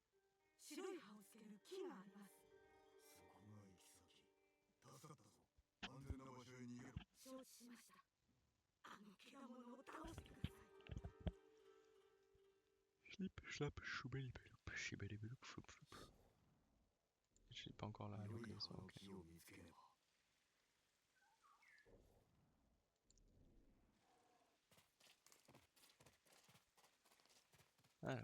[SPEAKER 3] 白い葉をつける木があります。
[SPEAKER 2] そこが行き先。助かったぞ。安全な場所へ逃げろ。
[SPEAKER 3] 承知しました。あの怪我者を倒してください。
[SPEAKER 1] Schlip, schlap, choubalibeloup, chibalibeloup, floup, floup. J'ai pas encore la
[SPEAKER 2] 良い葉
[SPEAKER 1] localisation.
[SPEAKER 2] の
[SPEAKER 1] Ok.
[SPEAKER 2] 木を見つけねば。
[SPEAKER 1] Alors.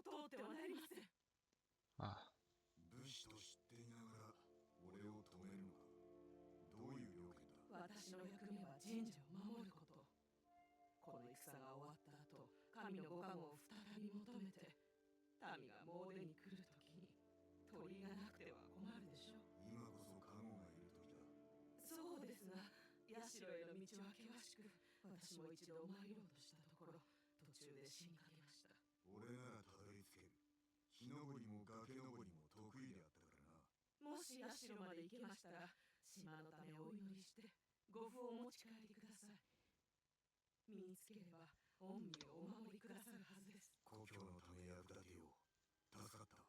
[SPEAKER 3] 通ってはなりません。
[SPEAKER 1] Ah,
[SPEAKER 2] 武士と知っていながら俺を止めるのか。どういう了見だ。
[SPEAKER 3] 私の役目は神社を守ること。この戦が終わった後、神のご加護を再び求めて、民が詣でに来るときに鳥居がなくては困るでしょう。
[SPEAKER 2] 今こそ加護がいる時だ。
[SPEAKER 3] そうですが、社への道は険しく、私も一度参ろうとしたところ、途中で死にかけました。
[SPEAKER 2] 俺ならたどり着ける。木登りも崖登りも得意であったからな。
[SPEAKER 3] もし社まで行けましたら、島のためお祈りして、ご符をお持ち帰りください。身につければ、御身をお守りくださるはずです。
[SPEAKER 2] 故郷のため役立てよう。助かった。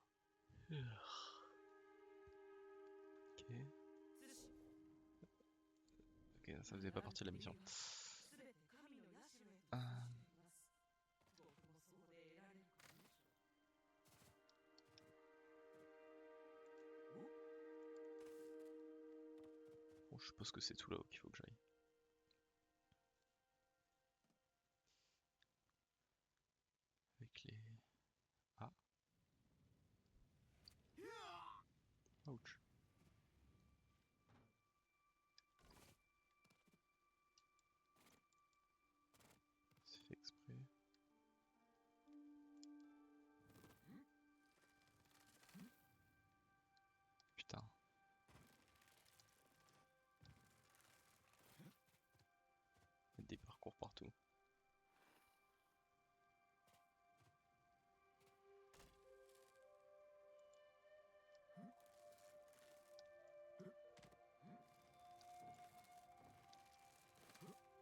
[SPEAKER 1] ok. Ok, ça faisait pas partie de la mission. Bon, je suppose que c'est tout là-haut qu'il faut que j'aille. Avec les... Ah. Ouch. C'est fait exprès. Putain. Il y a des parcours partout.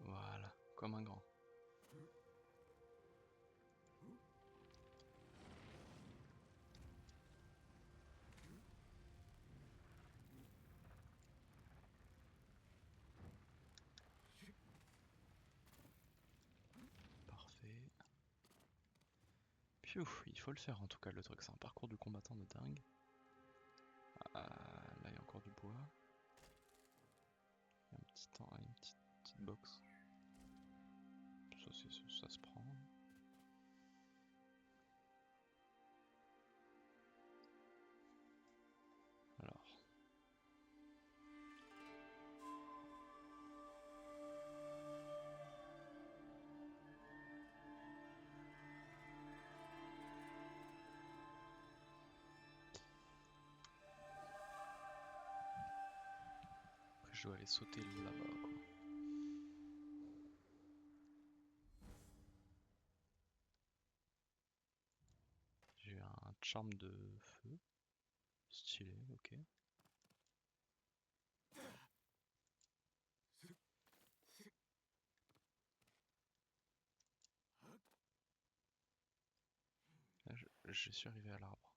[SPEAKER 1] Voilà, comme un grand. Parfait. Piou, il faut le faire en tout cas le truc, c'est un parcours du combattant de dingue. Ah, là il y a encore du bois. Il y a un petit temps, une petite box. Ça se prend. Alors. Après, je dois aller sauter là-bas quoi. J'ai un charme de feu. Stylé, ok. Là, je suis arrivé à l'arbre.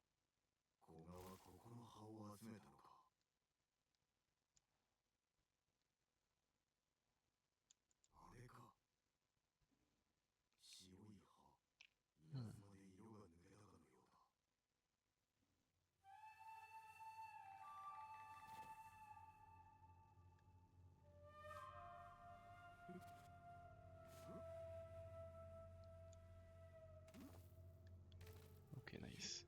[SPEAKER 2] 古賀はここの葉を集めたのか。あれか。白い葉。稲妻で色が抜けたかのようだ。
[SPEAKER 1] Ok, nice.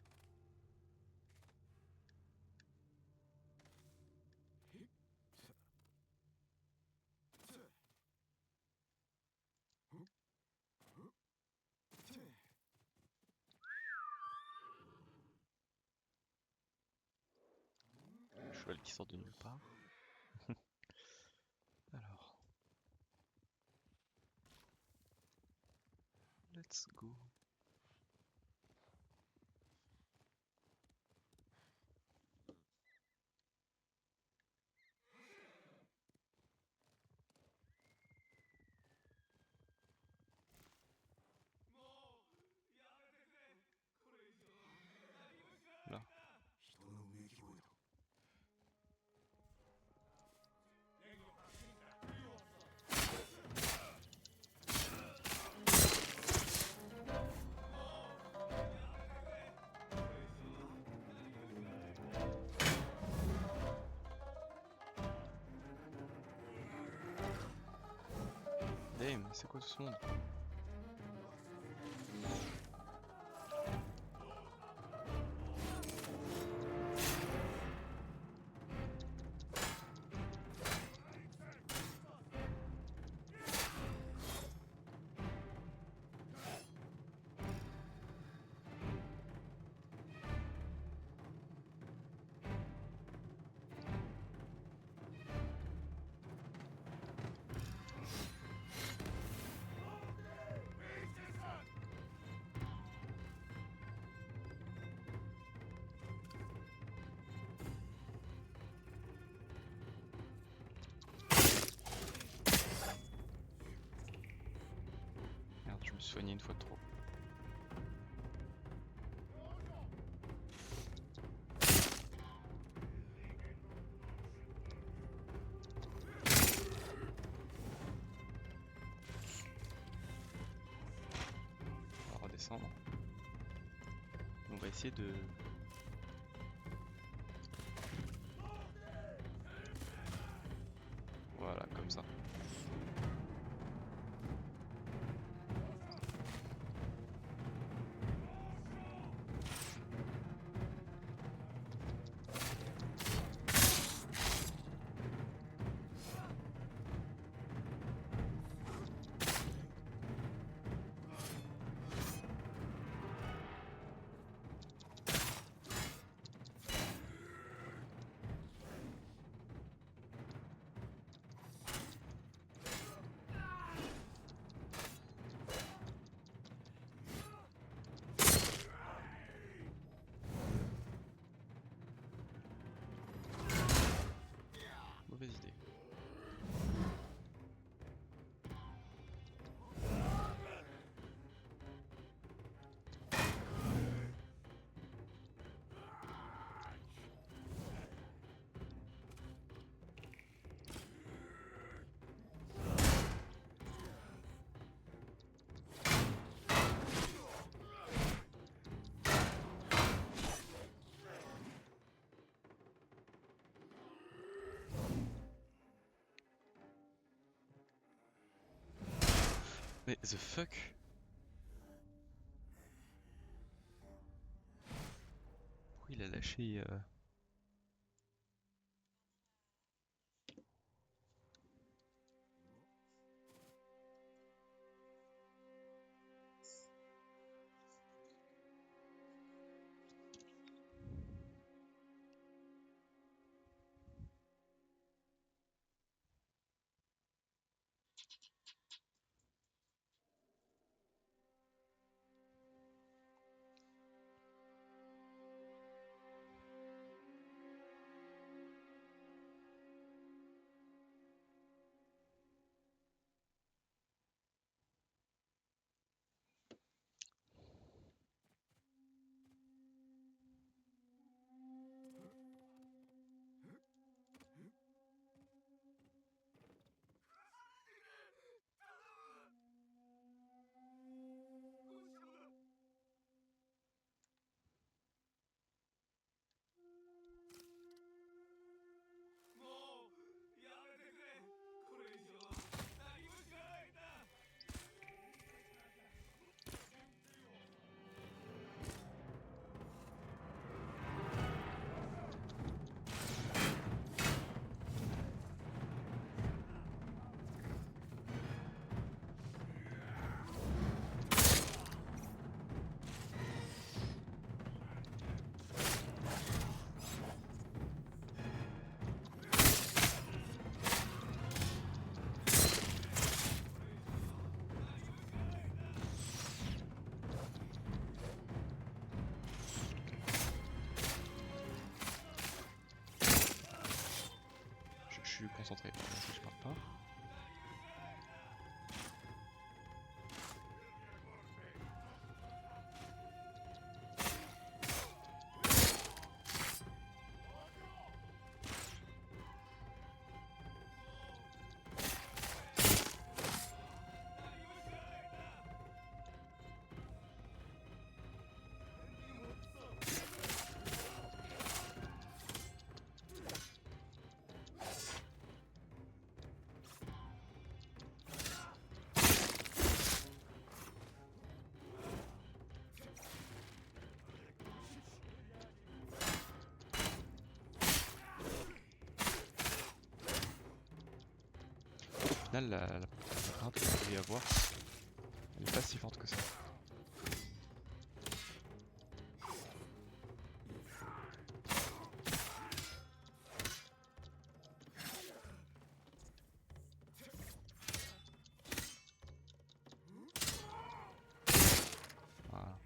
[SPEAKER 1] Le cheval qui sort de nulle part. Alors. Let's go. Là.
[SPEAKER 2] 人のうめき声だ。
[SPEAKER 1] Damn, c'est quoi ce monde? soigner une fois de trop. On va redescendre. On va essayer de... Voilà, comme ça. Mauvaise idée. Mais the fuck? Pourquoi il a lâché Je suis concentré, si je parle pas. Au final, la crainte que vous pouvez avoir, elle n'est pas si forte que ça. Voilà.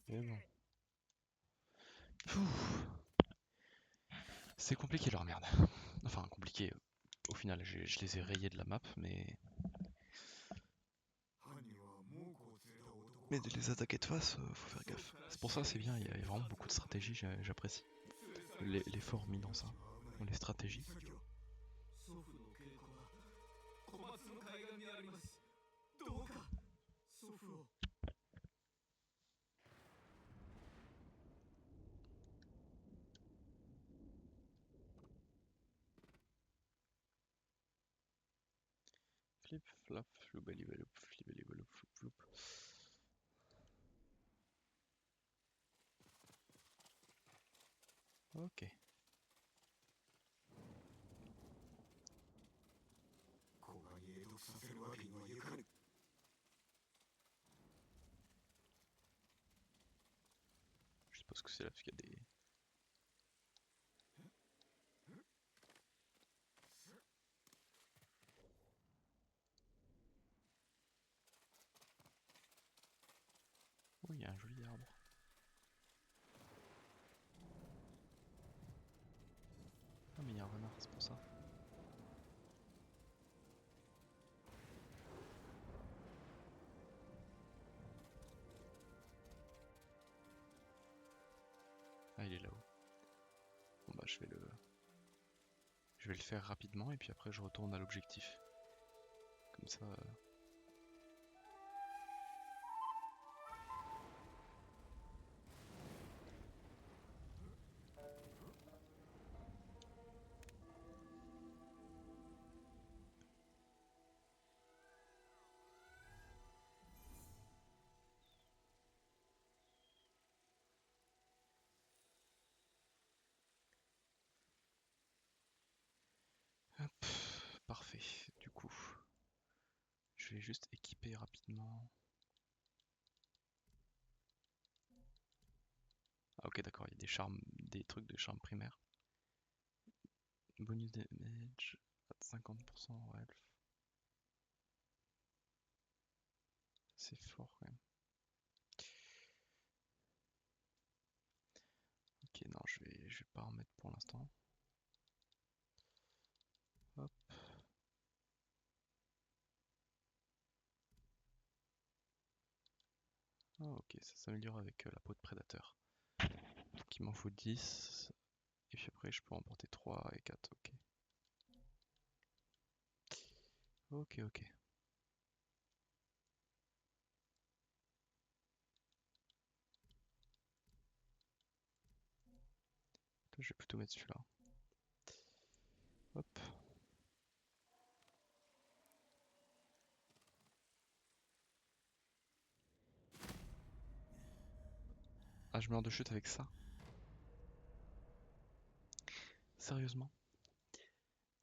[SPEAKER 1] Mais bon. Pouh. C'est compliqué leur merde. Enfin, compliqué. Au final, je les ai rayés de la map, mais...
[SPEAKER 2] 犯人は猛虎を連れた男
[SPEAKER 1] Mais de les attaquer de face, faut faire gaffe. C'est pour ça, c'est bien, il y a vraiment beaucoup de stratégie, j'apprécie. L'effort mis dans ça, dans les stratégies.
[SPEAKER 5] 祖父の稽古は小松の海岸にあります。どうか祖父を。
[SPEAKER 1] Flip, flap, floubalibaloup, flibalibaloup, floup, floup. Ok.
[SPEAKER 2] 古賀に会得させるわけにはいかぬ。
[SPEAKER 1] Je suppose que c'est là parce qu'il y a des... Oui, il y a un joli arbre. Ah mais il y a un renard, c'est pour ça. Ah, il est là-haut. Bon bah je vais le faire rapidement et puis après je retourne à l'objectif. Comme ça... Hop, parfait. Du coup, je vais juste équiper rapidement. Ah ok d'accord, il y a des charmes, des trucs de charme primaire. Bonus damage à 50% en elf. C'est fort quand même. Ok non, je vais pas en mettre pour l'instant. Hop. Ah ok, ça s'améliore avec la peau de prédateur. Donc il m'en faut 10. Et puis après je peux en porter 3 et 4, ok. Ok, ok. Je vais plutôt mettre celui-là. Hop. Ah, je meurs de chute avec ça. Sérieusement?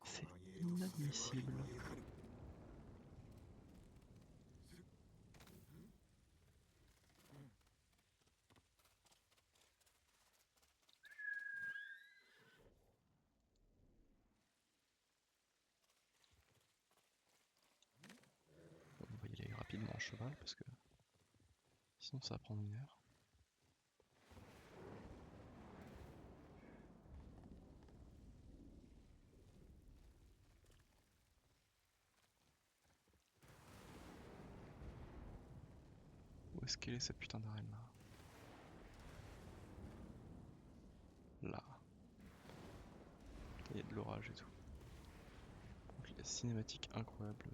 [SPEAKER 1] C'est inadmissible. Bon, on va y aller rapidement en cheval parce que sinon ça va prendre une heure. Où est-ce qu'elle est cette putain d'arène là? Là. Il y a de l'orage et tout. Donc, la cinématique incroyable.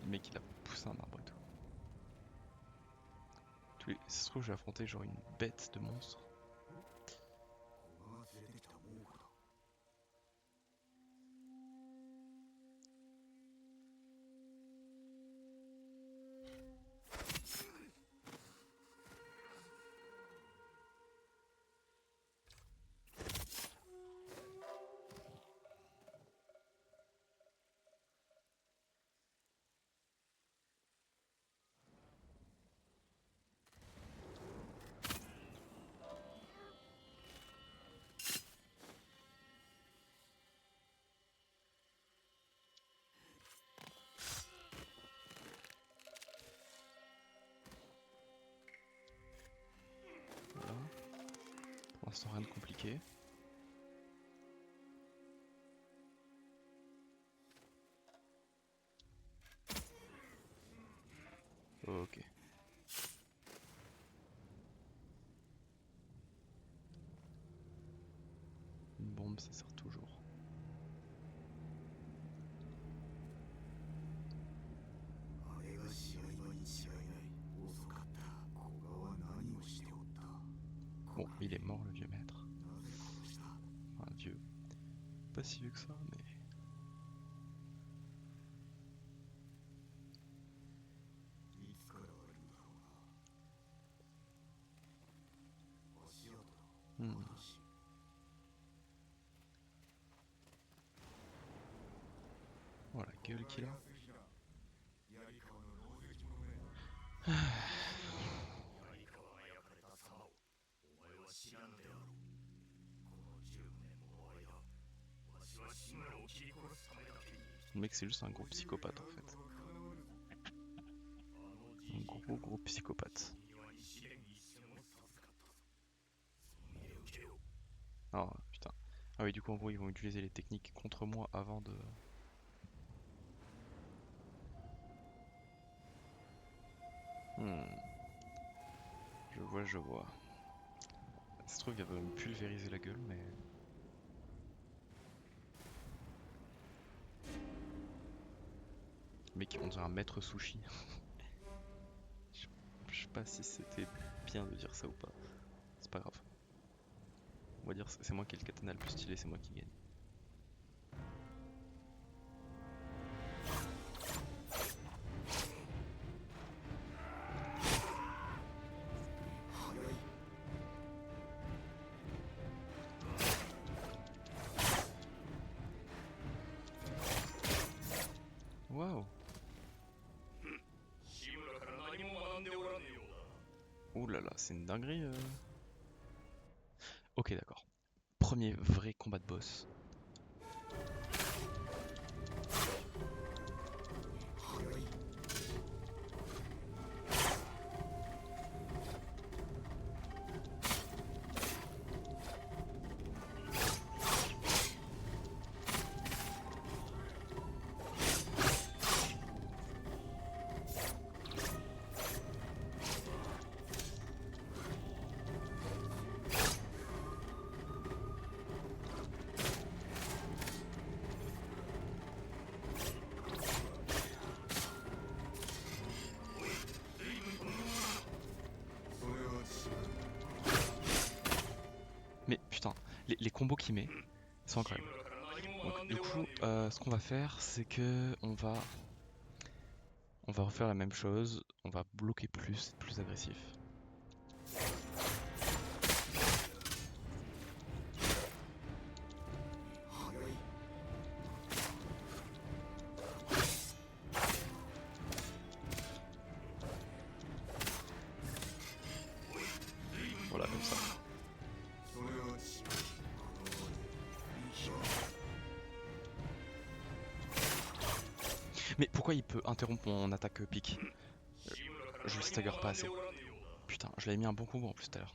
[SPEAKER 1] Le mec il a poussé un arbre et tout. Ça se trouve, je vais affronter genre une bête de monstre. l'instant rien de compliqué. Ok. Une bombe, ça sert toujours. Bon, il est mort le vieux maître. Enfin, vieux. Pas si vieux que ça, mais... Oh la gueule qu'il a. Le mec c'est juste un gros psychopathe en fait. Un gros psychopathe. Oh putain. Ah oui, du coup en gros ils vont utiliser les techniques contre moi avant de... Je vois. Ça se trouve il va me pulvériser la gueule mais... Le mec on dirait un maître sushi. Je sais pas si c'était bien de dire ça ou pas. C'est pas grave. On va dire c'est moi qui ai le katana le plus stylé, c'est moi qui gagne. Waouh! Ouh là là, c'est une dinguerie. Ok, d'accord. Premier vrai combat de boss. Mais putain, les combos qu'il met sont incroyables. Donc du coup, ce qu'on va faire, c'est que on va refaire la même chose. On va bloquer plus, être plus agressif. Voilà, comme ça. Mais pourquoi il peut interrompre mon attaque pique? Je le stagger pas assez. Putain, je l'avais mis un bon coup en plus tout à l'heure.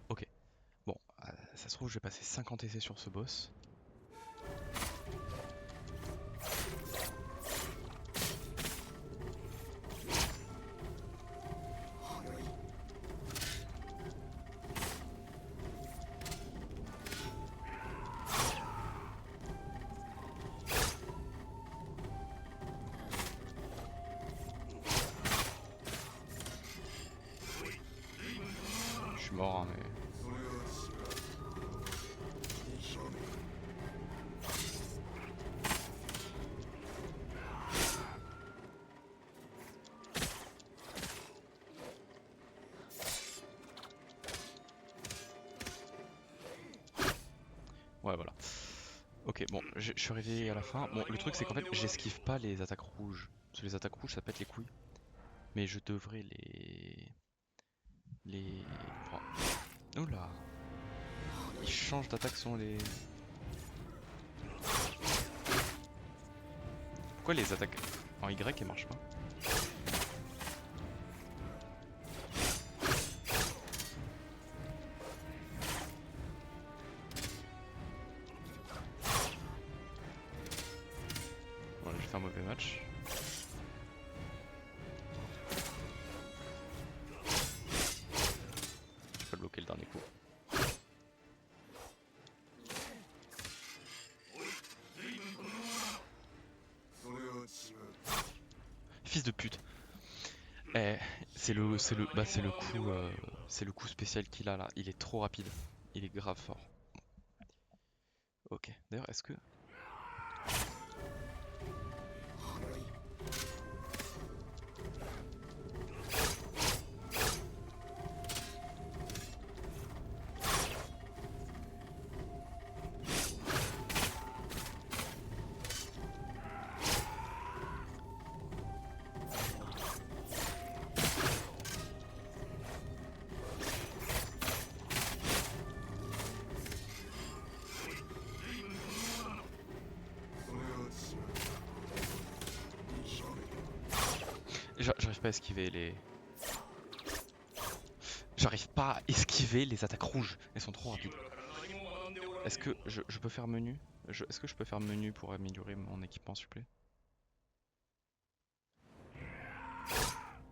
[SPEAKER 1] Ok. Bon, ça se trouve, je vais passer 50 essais sur ce boss. Je suis mort, hein, mais... Ouais, voilà. Ok, bon, je suis arrivé à la fin. Bon, le truc c'est qu'en fait, j'esquive pas les attaques rouges. Parce que les attaques rouges, ça pète les couilles. Mais je devrais les... Oh, oula! Ils changent d'attaque selon les... Pourquoi les attaques en Y elles marchent pas? fait un mauvais match. J'ai pas bloqué le dernier coup. Fils de pute. Eh, c'est le coup spécial qu'il a là. Il est trop rapide. Il est grave fort. Ok. D'ailleurs, est-ce que j'arrive pas à esquiver les. J'arrive pas à esquiver les attaques rouges. Elles sont trop rapides. Est-ce que je peux faire menu? Est-ce que je peux faire menu pour améliorer mon équipement, s'il vous plaît?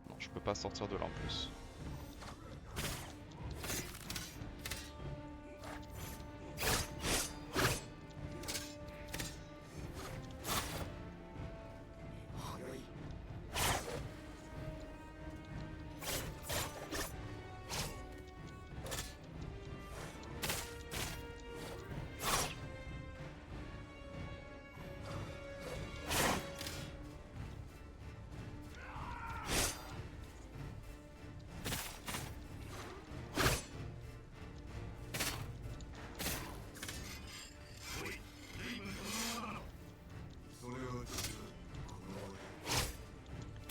[SPEAKER 1] Non, je peux pas sortir de là en plus.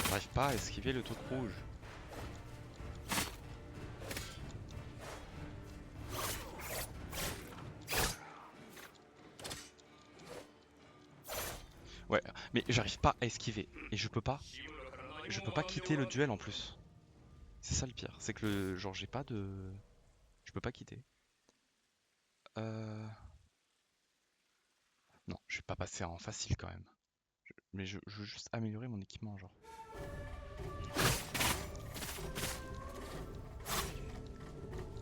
[SPEAKER 1] J'arrive pas à esquiver le truc rouge. Ouais, mais j'arrive pas à esquiver. Et je peux pas quitter le duel en plus. C'est ça le pire. C'est que genre j'ai pas de. Je peux pas quitter. Non, je vais pas passer en facile quand même. Mais je veux juste améliorer mon équipement, genre.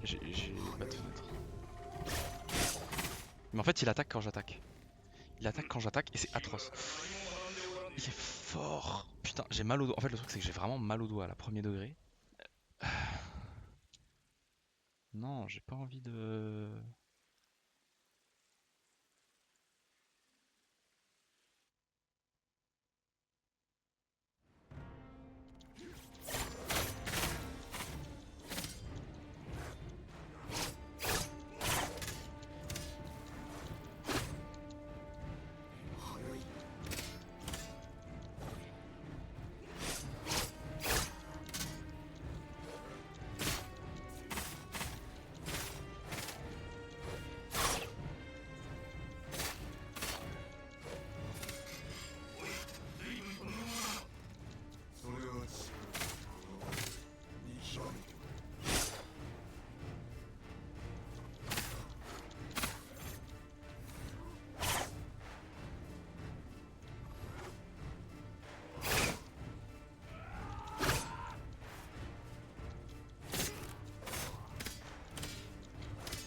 [SPEAKER 1] J'ai pas de fenêtre. Mais en fait, il attaque quand j'attaque. Il attaque quand j'attaque et c'est atroce. Il est fort. Putain, j'ai mal au doigt. En fait, le truc, c'est que j'ai vraiment mal au doigt à la premier degré. Non, j'ai pas envie de.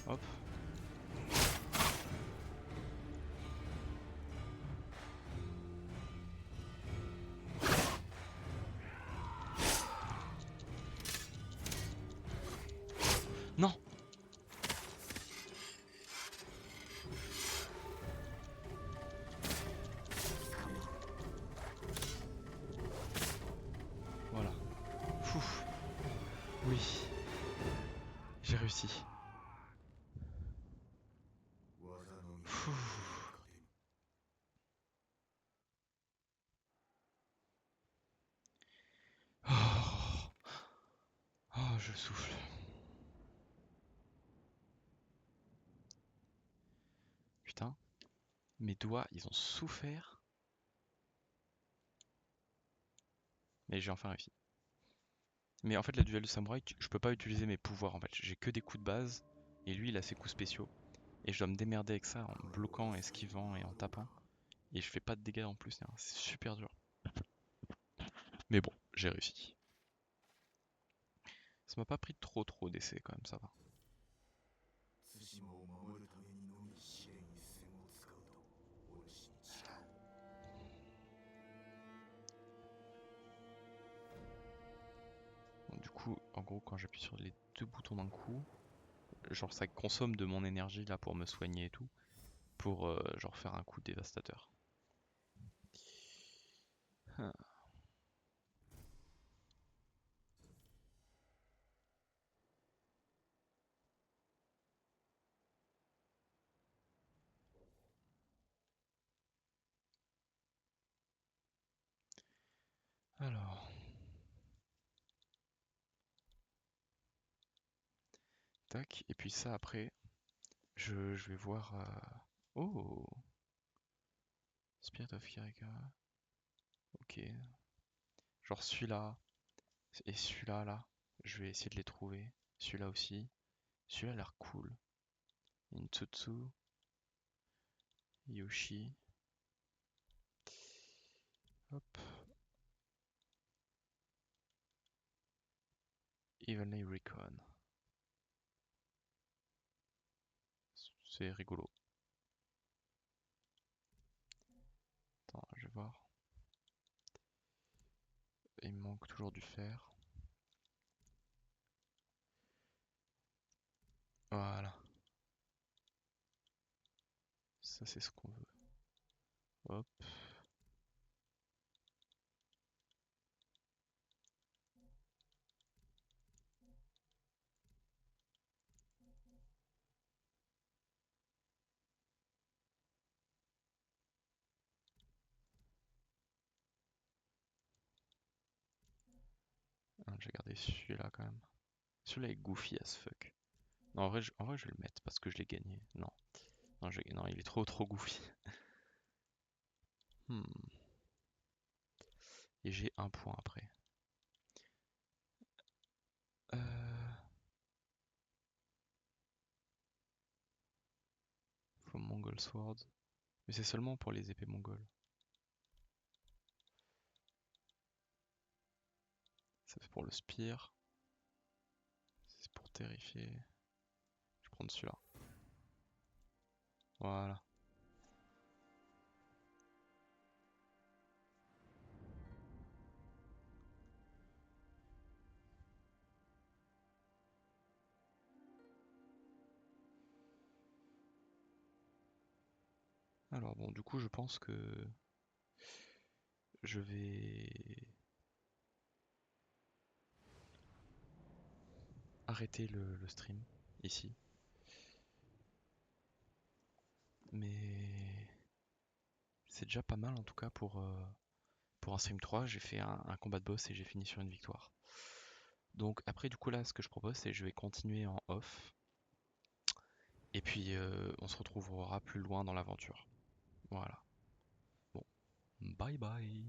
[SPEAKER 1] Hop. Non. Voilà. Fouf. Oui. J'ai réussi. Fouf. Oh. Oh, je souffle. Putain. Mes doigts, ils ont souffert. Mais j'ai enfin réussi. Mais en fait, le duel de samouraï, je peux pas utiliser mes pouvoirs en fait. J'ai que des coups de base. Et lui, il a ses coups spéciaux. Et je dois me démerder avec ça en bloquant, esquivant et en tapant. et je fais pas de dégâts en plus, hein. C'est super dur. Mais bon, j'ai réussi. Ça m'a pas pris trop d'essais quand même, ça va.
[SPEAKER 2] 対馬を守るためにのみ試練一戦を使うとお主に誓う。
[SPEAKER 1] Donc, du coup, en gros, quand j'appuie sur les deux boutons d'un coup, genre ça consomme de mon énergie là pour me soigner et tout, pour genre faire un coup dévastateur. Ah. Alors. Tac, et puis ça après, je vais voir... Oh! Spirit of Kirika. Ok. Genre celui-là, et celui-là, là. Je vais essayer de les trouver. Celui-là aussi. Celui-là a l'air cool. Intsutsu. Yoshi. Hop. Evenly Recon. C'est rigolo. Attends, je vais voir. Il me manque toujours du fer. Voilà. Ça c'est ce qu'on veut. Hop. Ah, j'ai gardé celui-là quand même. Celui-là est goofy as fuck. Non, en vrai, je vais le mettre parce que je l'ai gagné. Non. Non, non, il est trop goofy. Hmm. Et j'ai un point après. From Mongol Swords. Mais c'est seulement pour les épées mongoles. Ça c'est pour le spear. C'est pour terrifier. Je vais prendre celui-là. Voilà. Alors bon, du coup, je pense que je vais arrêter le stream ici. Mais c'est déjà pas mal en tout cas pour un stream 3. J'ai fait un combat de boss et j'ai fini sur une victoire. Donc après, du coup, là, ce que je propose, c'est que je vais continuer en off. Et puis, on se retrouvera plus loin dans l'aventure. Voilà. Bon, bye bye.